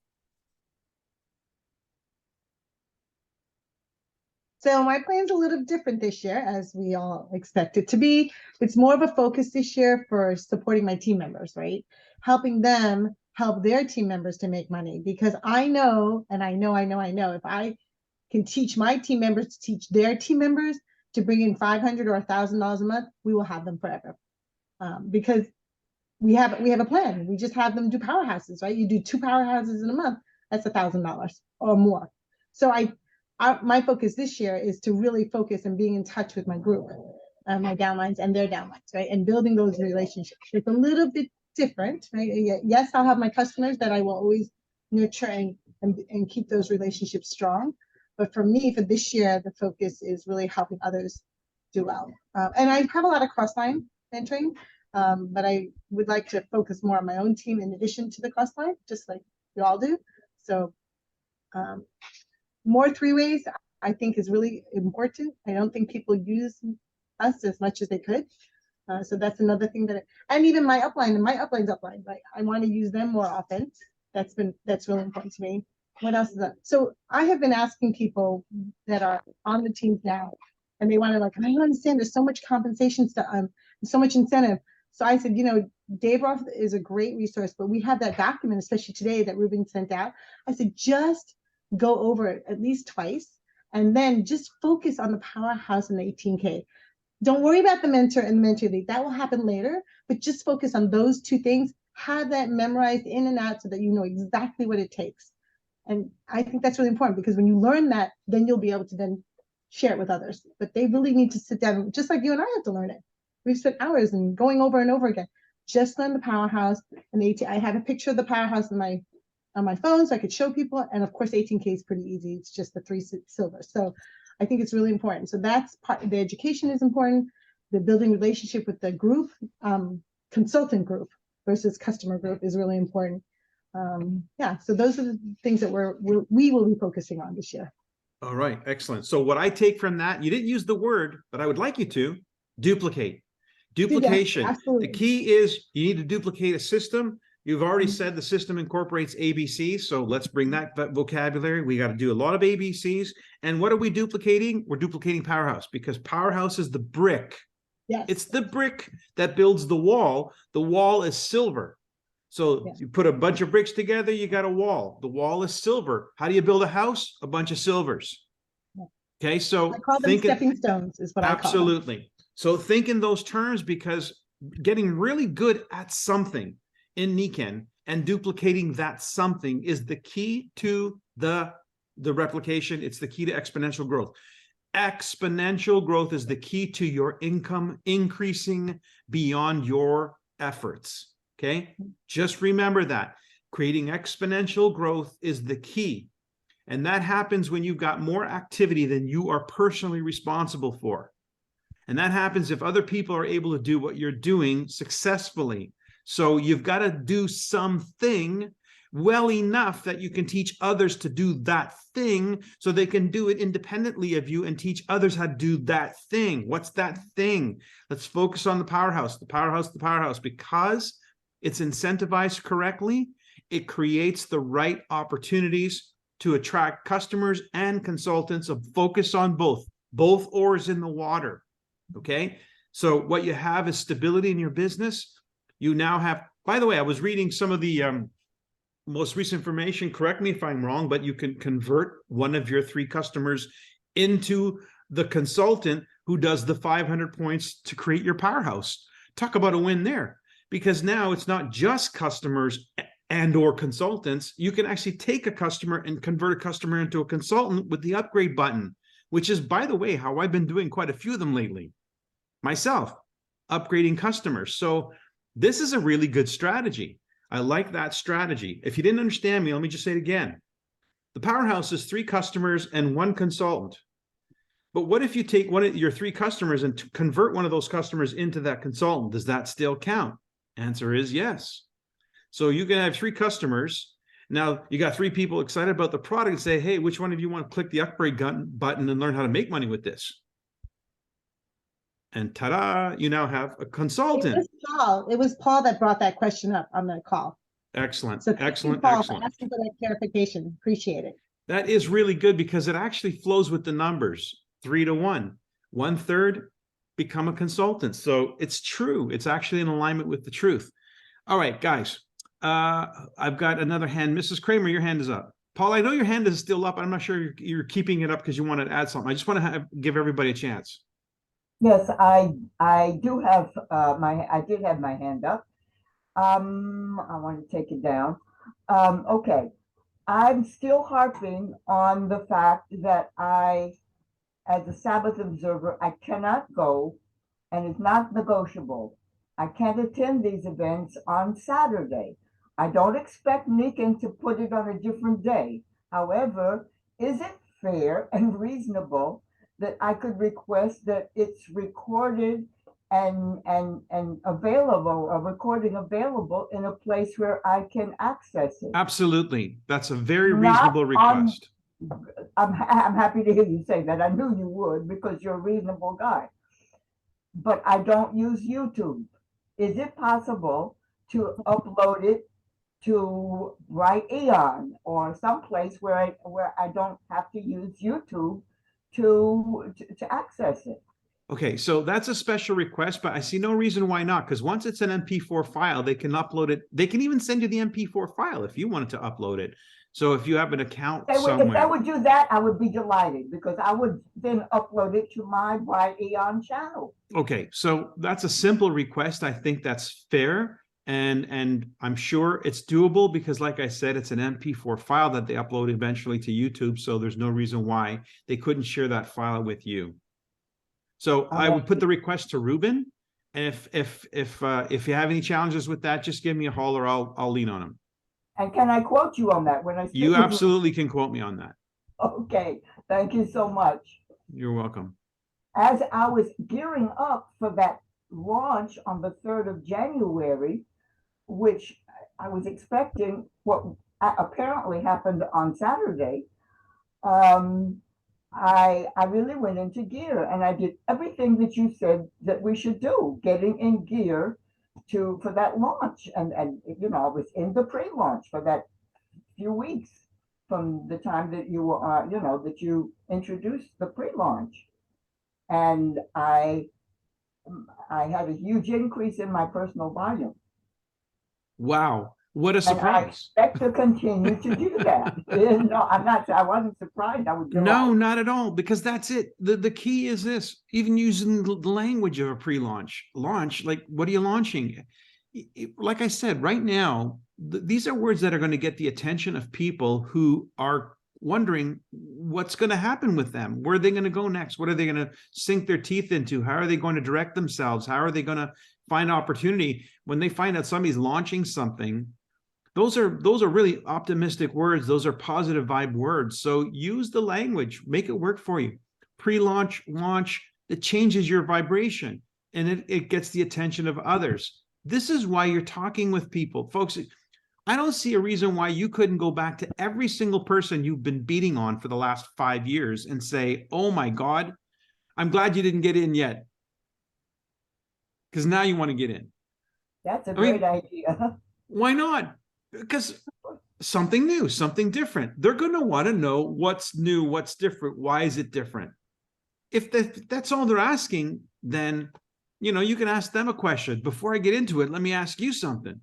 So my plan's a little different this year, as we all expect it to be. It's more of a focus this year for supporting my team members, right? Helping them help their team members to make money. Because I know, and I know, if I can teach my team members to teach their team members to bring in $500 or $1,000 a month, we will have them forever. Because we have a plan. We just have them do powerhouses, right? You do 2 powerhouses in a month, that's $1,000 or more. So my focus this year is to really focus on being in touch with my group, my downlines and their downlines, right? And building those relationships. It's a little bit different, right? Yes, I'll have my customers that I will always nurture and keep those relationships strong. But for me, for this year, the focus is really helping others do well. And I have a lot of cross-line mentoring, but I would like to focus more on my own team in addition to the cross-line, just like we all do. So more three-ways, I think, is really important. I don't think people use us as much as they could. So that's another thing and even my upline's upline, right? I want to use them more often. That's really important to me. What else is that? So I have been asking people that are on the teams now, and they want to I don't understand. There's so much compensation stuff, so much incentive. So I said, Dave Roth is a great resource, but we have that document, especially today, that Ruben sent out. I said, just go over it at least twice, and then just focus on the powerhouse and the 18K. Don't worry about the mentor and the mentor lead. That will happen later, but just focus on those two things. Have that memorized in and out so that you know exactly what it takes. And I think that's really important, because when you learn that, then you'll be able to then share it with others. But they really need to sit down, just like you and I have to learn it. We've spent hours and going over and over again. Just learn the powerhouse and the 18. I have a picture of the powerhouse on my phone so I could show people. And of course, 18K is pretty easy. It's just the 3 silvers. So I think it's really important. So that's part of the education is important. The building relationship with the group, consultant group versus customer group is really important. Yeah, so those are the things that we will be focusing on this year. All right, excellent. So what I take from that, you didn't use the word, but I would like you to duplicate. Duplication. Yes, absolutely. The key is you need to duplicate a system. You've already said the system incorporates ABCs, so let's bring that vocabulary. We got to do a lot of ABCs. And what are we duplicating? We're duplicating Powerhouse, because Powerhouse is the brick. Yes. It's the brick that builds the wall. The wall is silver. So Yes. you put a bunch of bricks together, you got a wall. The wall is silver. How do you build a house? A bunch of silvers. Yeah. Okay, so I call them stepping stones is what I call them. Absolutely. So think in those terms, because getting really good at something in Nikken and duplicating that something is the key to the replication. It's the key to exponential growth. Exponential growth is the key to your income increasing beyond your efforts. Okay, just remember that. Creating exponential growth is the key. And that happens when you've got more activity than you are personally responsible for. And that happens if other people are able to do what you're doing successfully. So you've got to do something well enough that you can teach others to do that thing, so they can do it independently of you and teach others how to do that thing. What's that thing? Let's focus on the powerhouse, the powerhouse, the powerhouse, because it's incentivized correctly. It creates the right opportunities to attract customers and consultants. So focus on both oars in the water. Okay. So what you have is stability in your business. You now have, by the way, I was reading some of the most recent information. Correct me if I'm wrong, but you can convert one of your 3 customers into the consultant who does the 500 points to create your powerhouse. Talk about a win there, because now it's not just customers and or consultants. You can actually take a customer and convert a customer into a consultant with the upgrade button, which is, by the way, how I've been doing quite a few of them lately myself, upgrading customers. So this is a really good strategy. I like that strategy. If you didn't understand me, let me just say it again. The powerhouse is 3 customers and 1 consultant. But what if you take one of your 3 customers and convert one of those customers into that consultant? Does that still count? Answer is yes. So you can have 3 customers. Now you got 3 people excited about the product and say, hey, which one of you want to click the upgrade button and learn how to make money with this? And ta-da, you now have a consultant. It was Paul that brought that question up on the call. Excellent, So thank you, excellent, Paul, excellent. for asking for that clarification. Appreciate it. That is really good, because it actually flows with the numbers 3 to 1. 1/3 become a consultant. So it's true. It's actually in alignment with the truth. All right, guys. I've got another hand. Mrs. Kramer, your hand is up. Paul, I know your hand is still up. I'm not sure you're keeping it up because you want to add something. I just want to give everybody a chance. Yes, I do have I did have my hand up. I want to take it down. Okay. I'm still harping on the fact that as a Sabbath observer, I cannot go, and it's not negotiable. I can't attend these events on Saturday. I don't expect Nikin to put it on a different day. However, is it fair and reasonable that I could request that it's recorded and available, a recording available in a place where I can access it? Absolutely. That's a very Not reasonable on- request. I'm happy to hear you say that. I knew you would because you're a reasonable guy. But I don't use YouTube. Is it possible to upload it to Bright Eon or someplace where I don't have to use YouTube to access it? Okay, so that's a special request, but I see no reason why not, because once it's an MP4 file, they can upload it. They can even send you the MP4 file if you wanted to upload it. So if you have an account If they somewhere, would do that, I would be delighted because I would then upload it to my Bright Eon channel. okay, so that's a simple request. I think that's fair, and I'm sure it's doable because, like I said, it's an MP4 file that they upload eventually to YouTube. So there's no reason why they couldn't share that file with you. So I would put the request to Ruben, and if you have any challenges with that, just give me a holler. I'll lean on him. And can I quote you on that when I speak You with you? absolutely can quote me on that. Okay, thank you so much. You're welcome. As I was gearing up for that launch on the 3rd of January, which I was expecting what apparently happened on Saturday, I really went into gear and I did everything that you said that we should do, getting in gear for that launch. And you know, I was in the pre-launch for that few weeks from the time that you were, you know, that you introduced the pre-launch. And I had a huge increase in my personal volume. Wow, what a And I surprise. expect to continue to do that. No, I wasn't surprised. I was No, delighted. not at all, because that's it. The key is this, even using the language of a pre-launch. Launch, like, what are you launching? Like I said, right now, these are words that are going to get the attention of people who are wondering what's going to happen with them. Where are they going to go next? What are they going to sink their teeth into? How are they going to direct themselves? How are they going to find opportunity when they find out somebody's launching something? Those are really optimistic words. Those are positive vibe words. So use the language, make it work for you. Pre-launch, launch, it changes your vibration and it gets the attention of others. This is why you're talking with people. Folks, I don't see a reason why you couldn't go back to every single person you've been beating on for the last 5 years and say, oh my God, I'm glad you didn't get in yet. Because now you want to get in. That's a great idea. Why not? Because something new, something different. They're going to want to know what's new, what's different. Why is it different? If that's all they're asking, then, you know, you can ask them a question. Before I get into it, let me ask you something.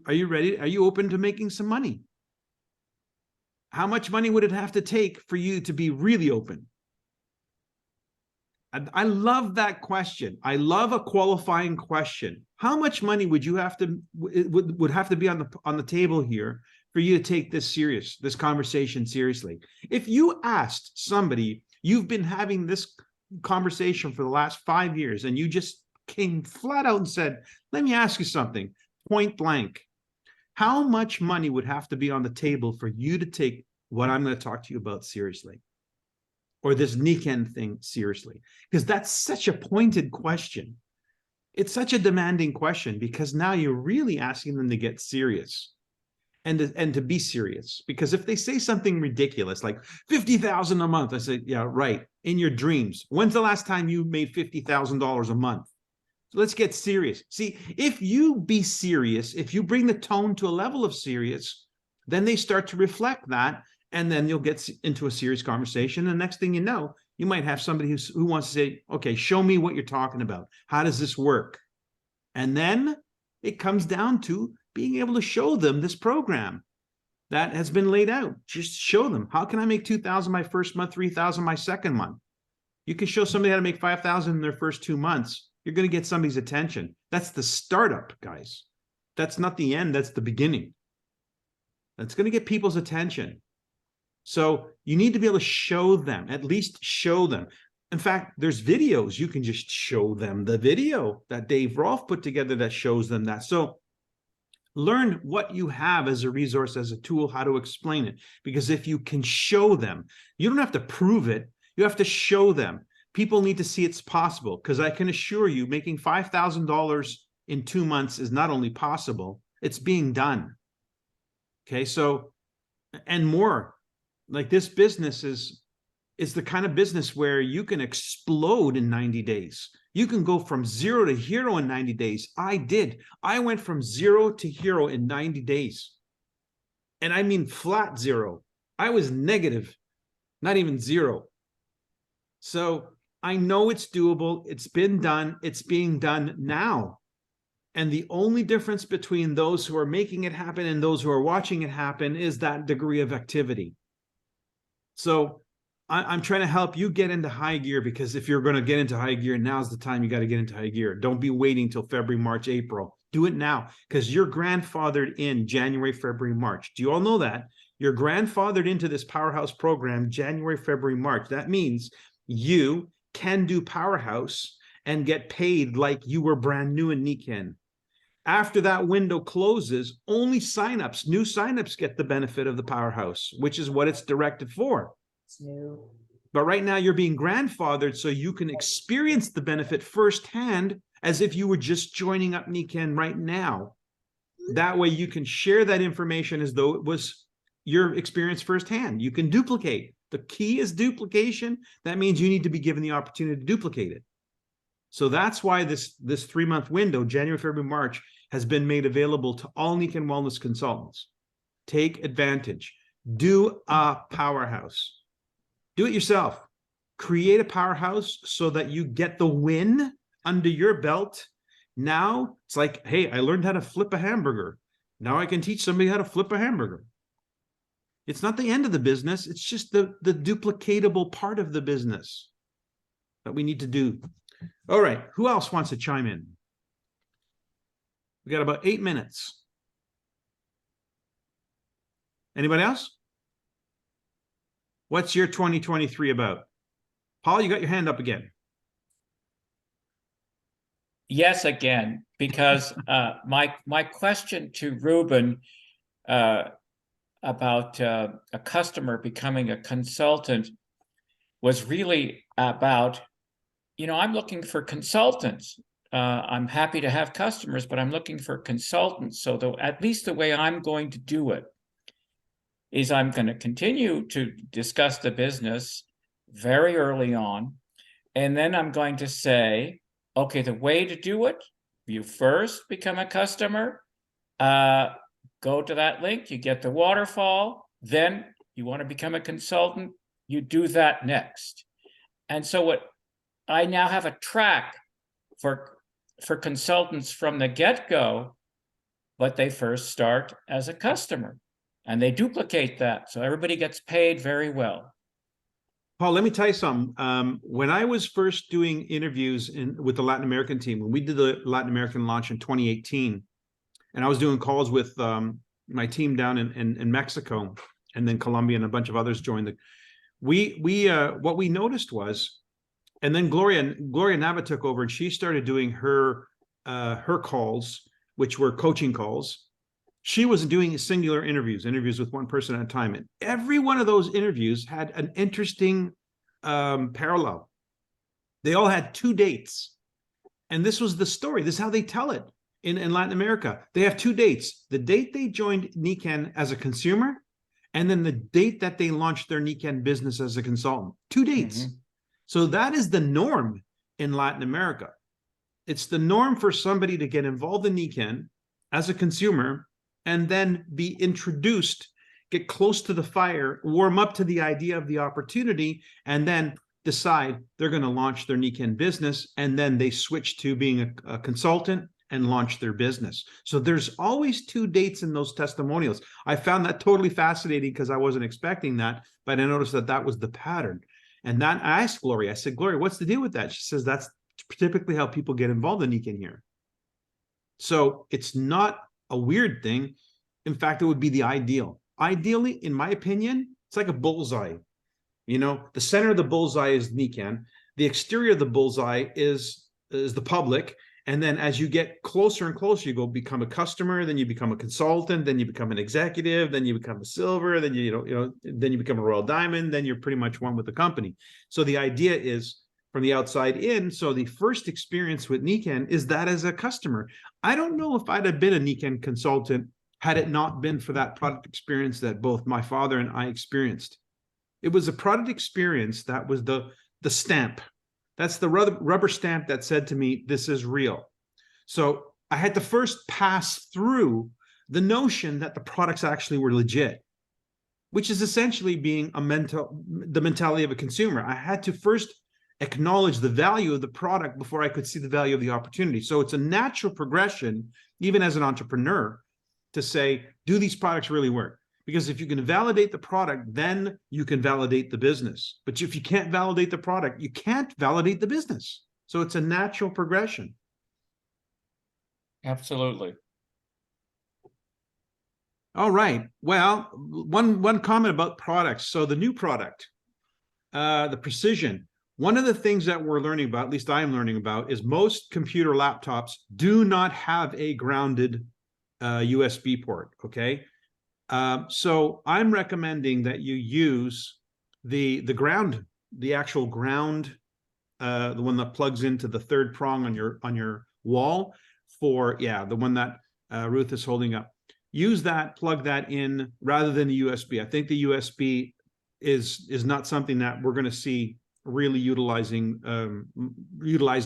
Are you ready? Are you open to making some money? How much money would it have to take for you to be really open? I love that question. I love a qualifying question. How much money would you have to would have to be on the table here for you to take this serious, this conversation seriously? If you asked somebody, you've been having this conversation for the last 5 years, and you just came flat out and said, let me ask you something, point blank. How much money would have to be on the table for you to take what I'm going to talk to you about seriously? Or this Niken thing seriously? Because that's such a pointed question. It's such a demanding question because now you're really asking them to get serious and to be serious. Because if they say something ridiculous like 50,000 a month, I say, yeah, right. In your dreams. When's the last time you made $50,000 a month? So let's get serious. See, if you be serious, if you bring the tone to a level of serious, then they start to reflect that. And then you'll get into a serious conversation. And next thing you know, you might have somebody who wants to say, okay, show me what you're talking about. How does this work? And then it comes down to being able to show them this program that has been laid out. Just show them, how can I make 2,000 my first month, 3,000 my second month? You can show somebody how to make 5,000 in their first 2 months. You're going to get somebody's attention. That's the startup, guys. That's not the end. That's the beginning. That's going to get people's attention. So you need to be able to show them, at least show them. In fact, there's videos. You can just show them the video that Dave Rolfe put together that shows them that. So learn what you have as a resource, as a tool, how to explain it. Because if you can show them, you don't have to prove it. You have to show them. People need to see it's possible, because I can assure you making $5,000 in 2 months is not only possible, it's being done. Okay, so, and more. Like, this business is the kind of business where you can explode in 90 days. You can go from 0 to hero in 90 days. I did. I went from 0 to hero in 90 days. And I mean flat 0. I was negative, not even 0. So I know it's doable. It's been done. It's being done now. And the only difference between those who are making it happen and those who are watching it happen is that degree of activity. So I'm trying to help you get into high gear, because if you're going to get into high gear, now's the time you got to get into high gear. Don't be waiting till February, March, April. Do it now, because you're grandfathered in January, February, March. Do you all know that? You're grandfathered into this Powerhouse program January, February, March. That means you can do Powerhouse and get paid like you were brand new in Niken. After that window closes, only signups, new signups get the benefit of the Powerhouse, which is what it's directed for. But right now you're being grandfathered so you can experience the benefit firsthand, as if you were just joining up Niken right now. That way you can share that information as though it was your experience firsthand. You can duplicate. The key is duplication. That means you need to be given the opportunity to duplicate it. So that's why this 3-month window, January, February, March, has been made available to all Niken Wellness consultants. Take advantage. Do a Powerhouse. Do it yourself. Create a Powerhouse so that you get the win under your belt. Now it's like, hey, I learned how to flip a hamburger. Now I can teach somebody how to flip a hamburger. It's not the end of the business. It's just the duplicatable part of the business that we need to do. All right. Who else wants to chime in? We got about 8 minutes. Anybody else? What's your 2023 about? Paul, you got your hand up again. Yes, again, because my question to Ruben about a customer becoming a consultant was really about, I'm looking for consultants. I'm happy to have customers, but I'm looking for consultants. So at least the way I'm going to do it is I'm going to continue to discuss the business very early on. And then I'm going to say, okay, the way to do it, you first become a customer, go to that link, you get the waterfall, then you want to become a consultant, you do that next. And so I now have a track for consultants from the get-go, but they first start as a customer and they duplicate that. So everybody gets paid very well. Paul, let me tell you something. When I was first doing interviews with the Latin American team, when we did the Latin American launch in 2018, and I was doing calls with my team down in Mexico, and then Colombia and a bunch of others joined. What we noticed was, and then Gloria Nava took over, and she started doing her calls, which were coaching calls. She was doing singular interviews with one person at a time. And every one of those interviews had an interesting parallel. They all had 2 dates. And this was the story. This is how they tell it in Latin America. They have 2 dates. The date they joined Niken as a consumer, and then the date that they launched their Niken business as a consultant. 2 dates. Mm-hmm. So that is the norm in Latin America. It's the norm for somebody to get involved in Niken as a consumer and then be introduced, get close to the fire, warm up to the idea of the opportunity, and then decide they're going to launch their Niken business, and then they switch to being a consultant and launch their business. So there's always 2 dates in those testimonials. I found that totally fascinating because I wasn't expecting that, but I noticed that was the pattern. And that I asked Gloria, I said, Gloria, what's the deal with that? She says, that's typically how people get involved in Niken here. So it's not a weird thing. In fact, it would be the ideal. Ideally, in my opinion, it's like a bullseye. The center of the bullseye is Niken. the exterior of the bullseye is the public. And then as you get closer and closer, you go become a customer, then you become a consultant, then you become an executive, then you become a silver, then then you become a royal diamond, then you're pretty much one with the company. So the idea is from the outside in. So the first experience with Nikken is that as a customer. I don't know if I'd have been a Nikken consultant had it not been for that product experience that both my father and I experienced. It was a product experience that was the stamp. That's the rubber stamp that said to me, this is real. So I had to first pass through the notion that the products actually were legit, which is essentially being the mentality of a consumer. I had to first acknowledge the value of the product before I could see the value of the opportunity. So it's a natural progression, even as an entrepreneur, to say, do these products really work? Because if you can validate the product, then you can validate the business. But if you can't validate the product, you can't validate the business. So it's a natural progression. Absolutely. All right. Well, one comment about products. So the new product, the Precision. One of the things that we're learning about, at least I'm learning about, is most computer laptops do not have a grounded USB port. Okay. So I'm recommending that you use the actual ground, the one that plugs into the third prong on your wall for, the one that Ruth is holding up. Use that, plug that in rather than the USB. I think the USB is not something that we're going to see really utilized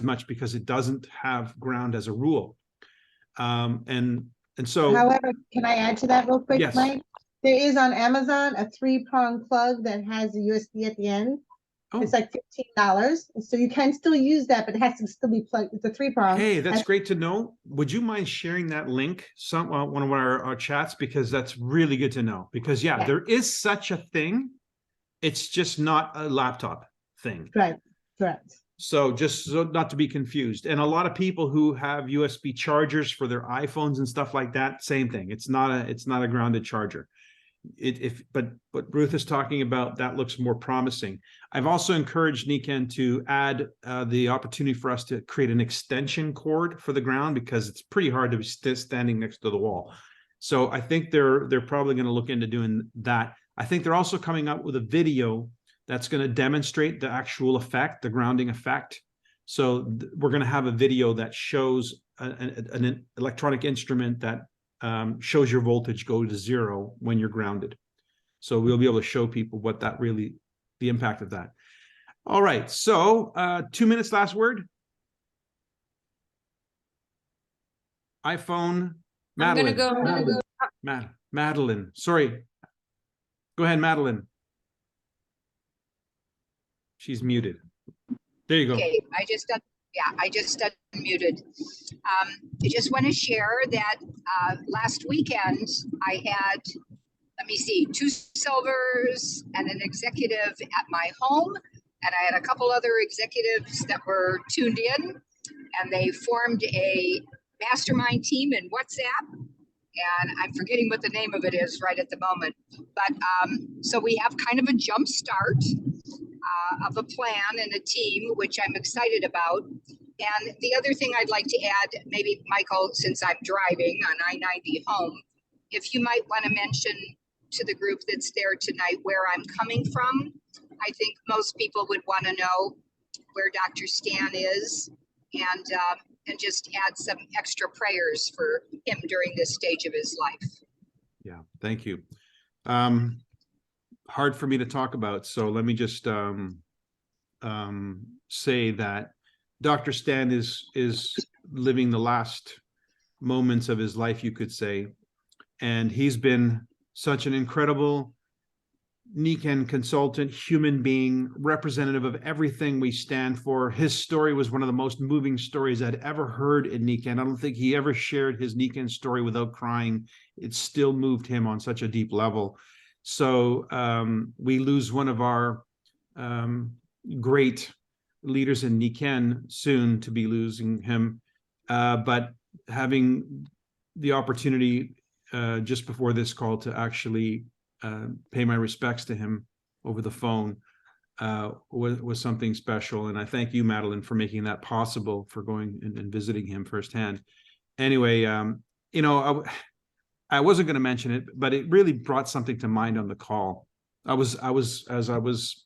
much because it doesn't have ground as a rule. And so, However, can I add to that real quick, yes. Mike? There is on Amazon a 3-prong plug that has a USB at the end. Oh. It's like $15. So you can still use that, but it has to still be plugged. It's a 3-prong. Hey, that's great to know. Would you mind sharing that link, one of our chats, because that's really good to know. Because there is such a thing. It's just not a laptop thing. Right. Correct. So just so not to be confused. And a lot of people who have USB chargers for their iPhones and stuff like that, same thing. It's not a grounded charger. But what Ruth is talking about, that looks more promising. I've also encouraged Nikken to add the opportunity for us to create an extension cord for the ground, because it's pretty hard to be standing next to the wall. So I think they're probably going to look into doing that. I think they're also coming up with a video that's going to demonstrate the actual effect, the grounding effect. So we're going to have a video that shows an electronic instrument that shows your voltage go to 0 when you're grounded. So we'll be able to show people what that really, the impact of that. All right. So 2 minutes, last word. iPhone. Madeline. I'm gonna go. Madeline. Sorry. Go ahead, Madeline. She's muted. There you go. Okay, I just unmuted. I just want to share that last weekend I had, let me see, 2 silvers and an executive at my home, and I had a couple other executives that were tuned in, and they formed a mastermind team in WhatsApp, and I'm forgetting what the name of it is right at the moment. But so we have kind of a jump start of a plan and a team, which I'm excited about. And the other thing I'd like to add, maybe Michael, since I'm driving on I-90 home, if you might want to mention to the group that's there tonight where I'm coming from. I think most people would want to know where Dr. Stan is, and just add some extra prayers for him during this stage of his life. Yeah, thank you. Hard for me to talk about, so let me just say that Dr. Stan is living the last moments of his life, you could say, and he's been such an incredible Nikken consultant, human being, representative of everything we stand for. His story was one of the most moving stories I'd ever heard in Nikken. I don't think he ever shared his Nikken story without crying. It still moved him on such a deep level. So we lose one of our great leaders in Nikken, soon to be losing him. But having the opportunity just before this call to actually pay my respects to him over the phone was something special. And I thank you, Madeline, for making that possible, for going and visiting him firsthand. Anyway, you know, I wasn't going to mention it, but it really brought something to mind on the call. As I was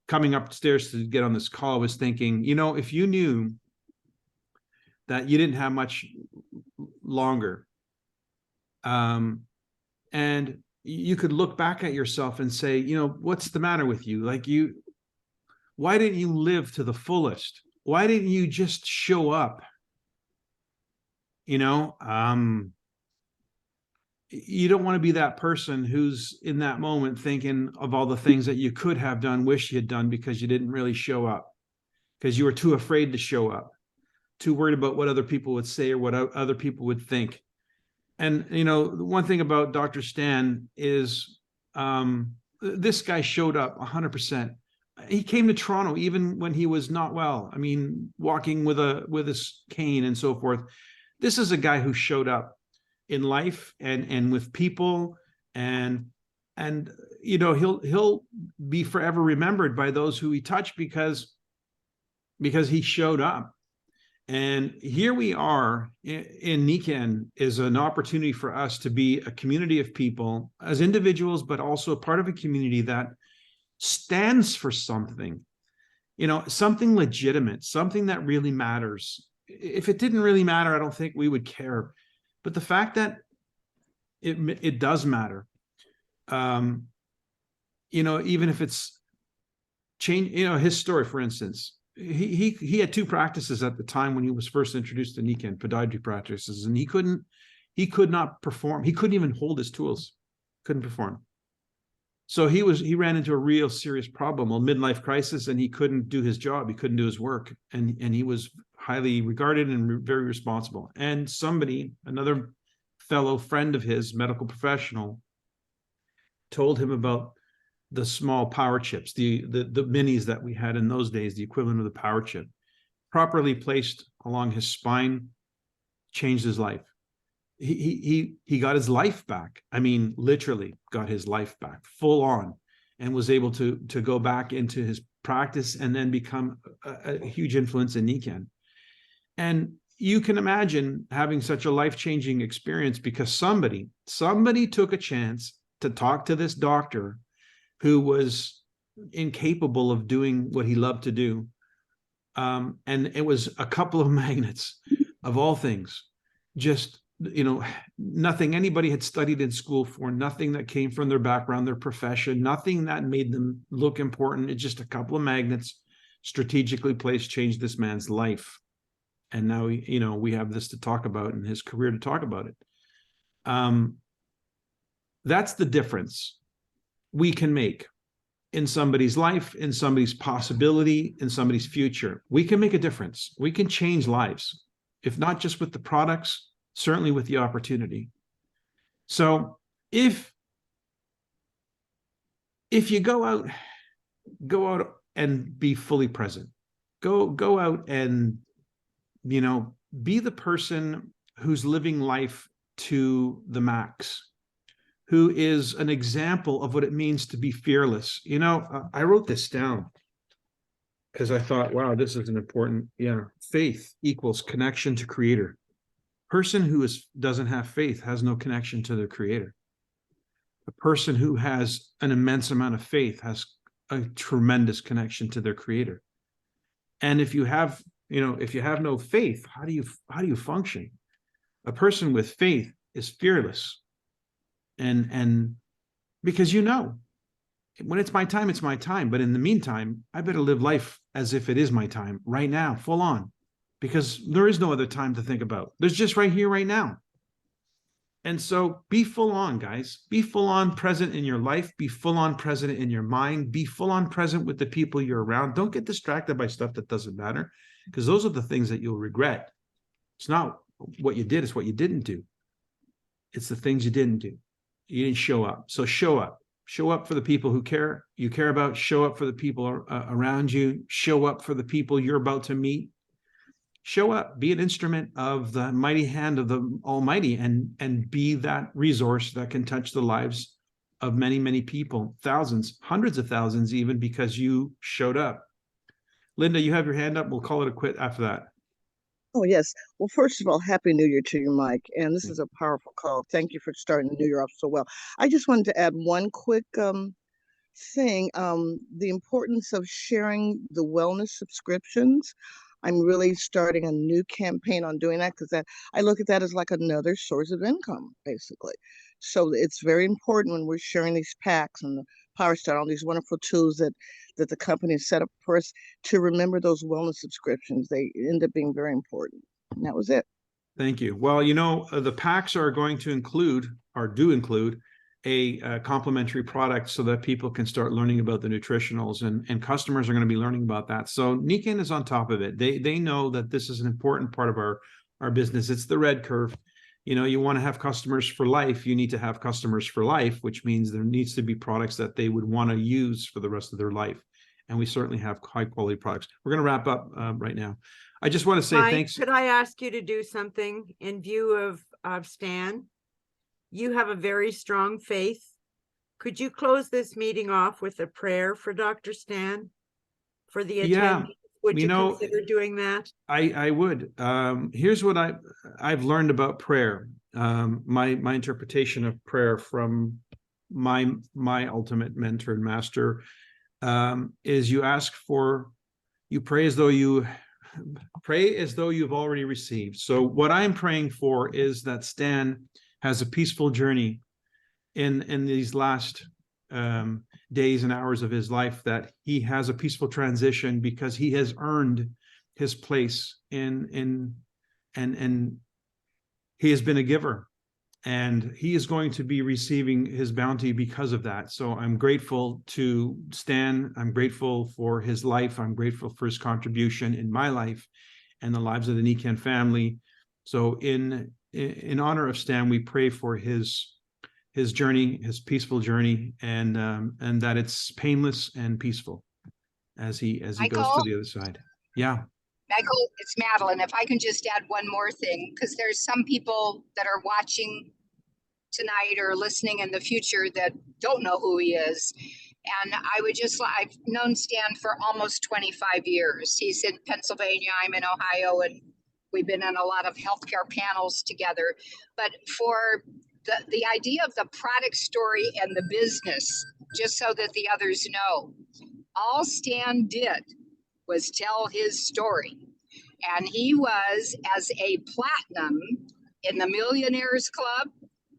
coming upstairs to get on this call, I was thinking, you know, if you knew that you didn't have much longer, and you could look back at yourself and say, you know, what's the matter with you? Like, why didn't you live to the fullest? Why didn't you just show up? You know, you don't want to be that person who's in that moment thinking of all the things that you could have done, wish you had done, because you didn't really show up, because you were too afraid to show up, too worried about what other people would say or what other people would think. And, you know, one thing about Dr. Stan is this guy showed up 100%. He came to Toronto even when he was not well. I mean, walking with his cane and so forth. This is a guy who showed up in life and with people, and you know, he'll be forever remembered by those who he touched because he showed up. And here we are in Nican is an opportunity for us to be a community of people as individuals, but also a part of a community that stands for something, you know, something legitimate, something that really matters. If it didn't really matter, I don't think we would care. But the fact that it does matter, you know, even if it's change, you know, his story, for instance, he had two practices at the time when he was first introduced to Nican, podiatry practices, and he could not perform. He couldn't even hold his tools, couldn't perform. So he ran into a real serious problem, a midlife crisis, and he couldn't do his job. He couldn't do his work, and he was highly regarded and very responsible. And another fellow friend of his, medical professional, told him about the small power chips, the minis that we had in those days, the equivalent of the power chip, properly placed along his spine, changed his life. He got his life back. I mean, literally got his life back, full on, and was able to go back into his practice and then become a huge influence in Nican. And you can imagine having such a life-changing experience because somebody took a chance to talk to this doctor who was incapable of doing what he loved to do. And it was a couple of magnets of all things, just, you know, nothing anybody had studied in school for, nothing that came from their background, their profession, nothing that made them look important. It's just a couple of magnets strategically placed, changed this man's life. And now, you know, we have this to talk about and his career to talk about it. That's the difference we can make in somebody's life, in somebody's possibility, in somebody's future. We can make a difference. We can change lives, if not just with the products, certainly with the opportunity. So if you go out and be fully present, go out and, you know, be the person who's living life to the max, who is an example of what it means to be fearless. You know, I wrote this down because I thought, wow, this is an important, faith equals connection to creator. Person who doesn't have faith has no connection to the creator. A person who has an immense amount of faith has a tremendous connection to their creator. And if you have no faith, how do you function? A person with faith is fearless. And because, you know, when it's my time, it's my time. But in the meantime, I better live life as if it is my time right now, full on, because there is no other time to think about. There's just right here, right now. And so be full on, guys. Be full on present in your life. Be full on present in your mind. Be full on present with the people you're around. Don't get distracted by stuff that doesn't matter, because those are the things that you'll regret. It's not what you did, it's what you didn't do. It's the things you didn't do. You didn't show up. So show up. Show up for the people who you care about. Show up for the people around you. Show up for the people you're about to meet. Show up. Be an instrument of the mighty hand of the Almighty, and be that resource that can touch the lives of many, many people, thousands, hundreds of thousands, even because you showed up. Linda, you have your hand up. We'll call it a quit after that. Oh, yes. Well, first of all, Happy New Year to you, Mike. And this is a powerful call. Thank you for starting the new year off so well. I just wanted to add one quick thing, the importance of sharing the wellness subscriptions. I'm really starting a new campaign on doing that because I look at that as like another source of income, basically. So it's very important when we're sharing these packs and the Power Start, all these wonderful tools that the company set up for us, to remember those wellness subscriptions. They end up being very important. And that was it. Thank you. Well, you know, the packs are going to include, or do include, a complementary product so that people can start learning about the nutritionals, and customers are going to be learning about that. So Nikken is on top of it. They know that this is an important part of our business. It's the red curve. You know, you want to have customers for life. You need to have customers for life, which means there needs to be products that they would want to use for the rest of their life. And we certainly have high quality products. We're going to wrap up right now. I just want to say Mike, thanks. could I ask you to do something in view of Stan? You have a very strong faith. Could you close this meeting off with a prayer for Dr. Stan for the Yeah, attendees? Would you know, consider doing that? I would. Here's what I've learned about prayer. My interpretation of prayer from my ultimate mentor and master is you pray as though you've already received. So what I'm praying for is that Stan has a peaceful journey in these last days and hours of his life, that he has a peaceful transition because he has earned his place and he has been a giver, and he is going to be receiving his bounty because of that. So I'm grateful to Stan. I'm grateful for his life. I'm grateful for his contribution in my life and the lives of the Nikken family. So in honor of Stan, we pray for his journey, his peaceful journey, and that it's painless and peaceful as he goes to the other side. Yeah. Michael, it's Madeline. If I can just add one more thing, because there's some people that are watching tonight or listening in the future that don't know who he is. And I've known Stan for almost 25 years. He's in Pennsylvania, I'm in Ohio, and we've been on a lot of healthcare panels together. But for the idea of the product story and the business, just so that the others know, all Stan did was tell his story. And he was as a platinum in the Millionaires Club,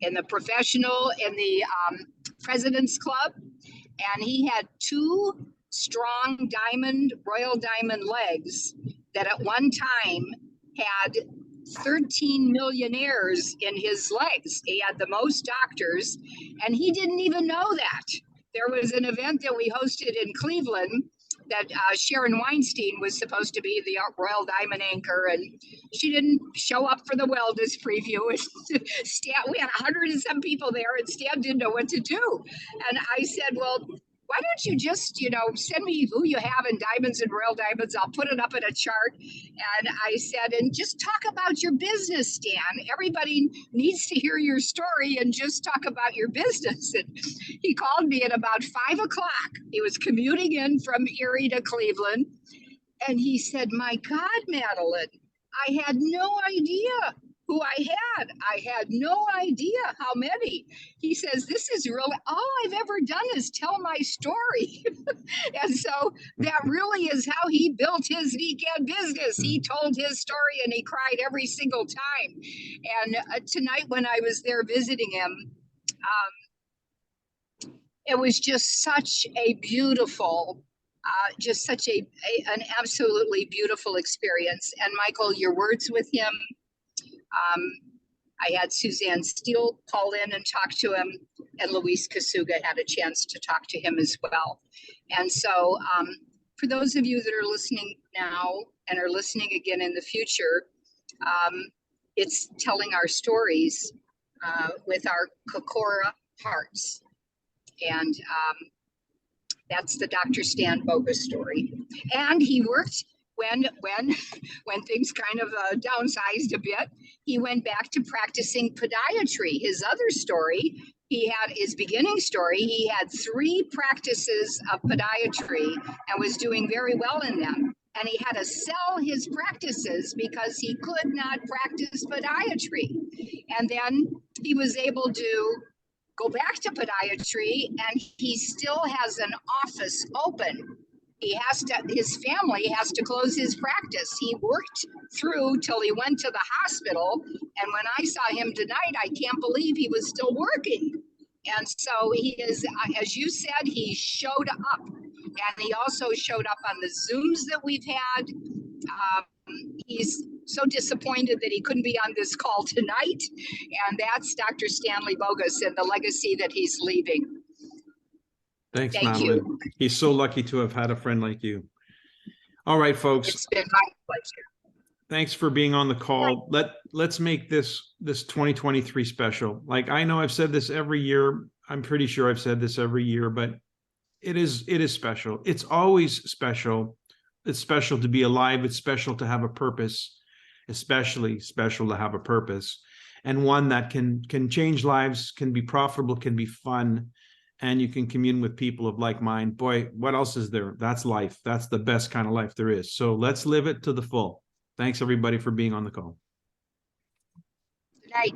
in the professional, in the President's Club. And he had 2 strong royal diamond legs that at one time had 13 millionaires in his legs. He had the most doctors, and he didn't even know that. There was an event that we hosted in Cleveland that Sharon Weinstein was supposed to be the Royal Diamond anchor, and she didn't show up for the wellness preview. Stan, we had 100 and some people there, and Stan didn't know what to do. And I said, well, why don't you just, send me who you have in diamonds and royal diamonds. I'll put it up in a chart. And I said, and just talk about your business, Stan. Everybody needs to hear your story and just talk about your business. And he called me at about 5 o'clock. He was commuting in from Erie to Cleveland. And he said, my God, Madeline, I had no idea who I had. I had no idea how many. He says, this is really, all I've ever done is tell my story. And so that really is how he built his Nikken business. He told his story and he cried every single time. And tonight when I was there visiting him, it was just such a beautiful, an absolutely beautiful experience. And Michael, your words with him, I had Suzanne Steele call in and talk to him, and Luis Kasuga had a chance to talk to him as well. And so for those of you that are listening now and are listening again in the future, it's telling our stories with our Kokora hearts. And that's the Dr. Stan Bogus story. And he worked when things kind of downsized a bit, he went back to practicing podiatry. His other story, he had his beginning story. He had 3 practices of podiatry and was doing very well in them. And he had to sell his practices because he could not practice podiatry. And then he was able to go back to podiatry, and he still has an office open. His family has to close his practice. He worked through till he went to the hospital. And when I saw him tonight, I can't believe he was still working. And so he is, as you said, he showed up, and he also showed up on the Zooms that we've had. He's so disappointed that he couldn't be on this call tonight. And that's Dr. Stanley Bogus and the legacy that he's leaving. Thanks, Thank Madeline. you. He's so lucky to have had a friend like you. All right, folks. It's been my pleasure. Thanks for being on the call. Let's make this 2023 special. Like, I know I've said this every year. I'm pretty sure I've said this every year, but it is special. It's always special. It's special to be alive. It's special to have a purpose, especially special to have a purpose, and one that can change lives, can be profitable, can be fun, and you can commune with people of like mind. Boy, what else is there? That's life. That's the best kind of life there is. So let's live it to the full. Thanks, everybody, for being on the call. Good night.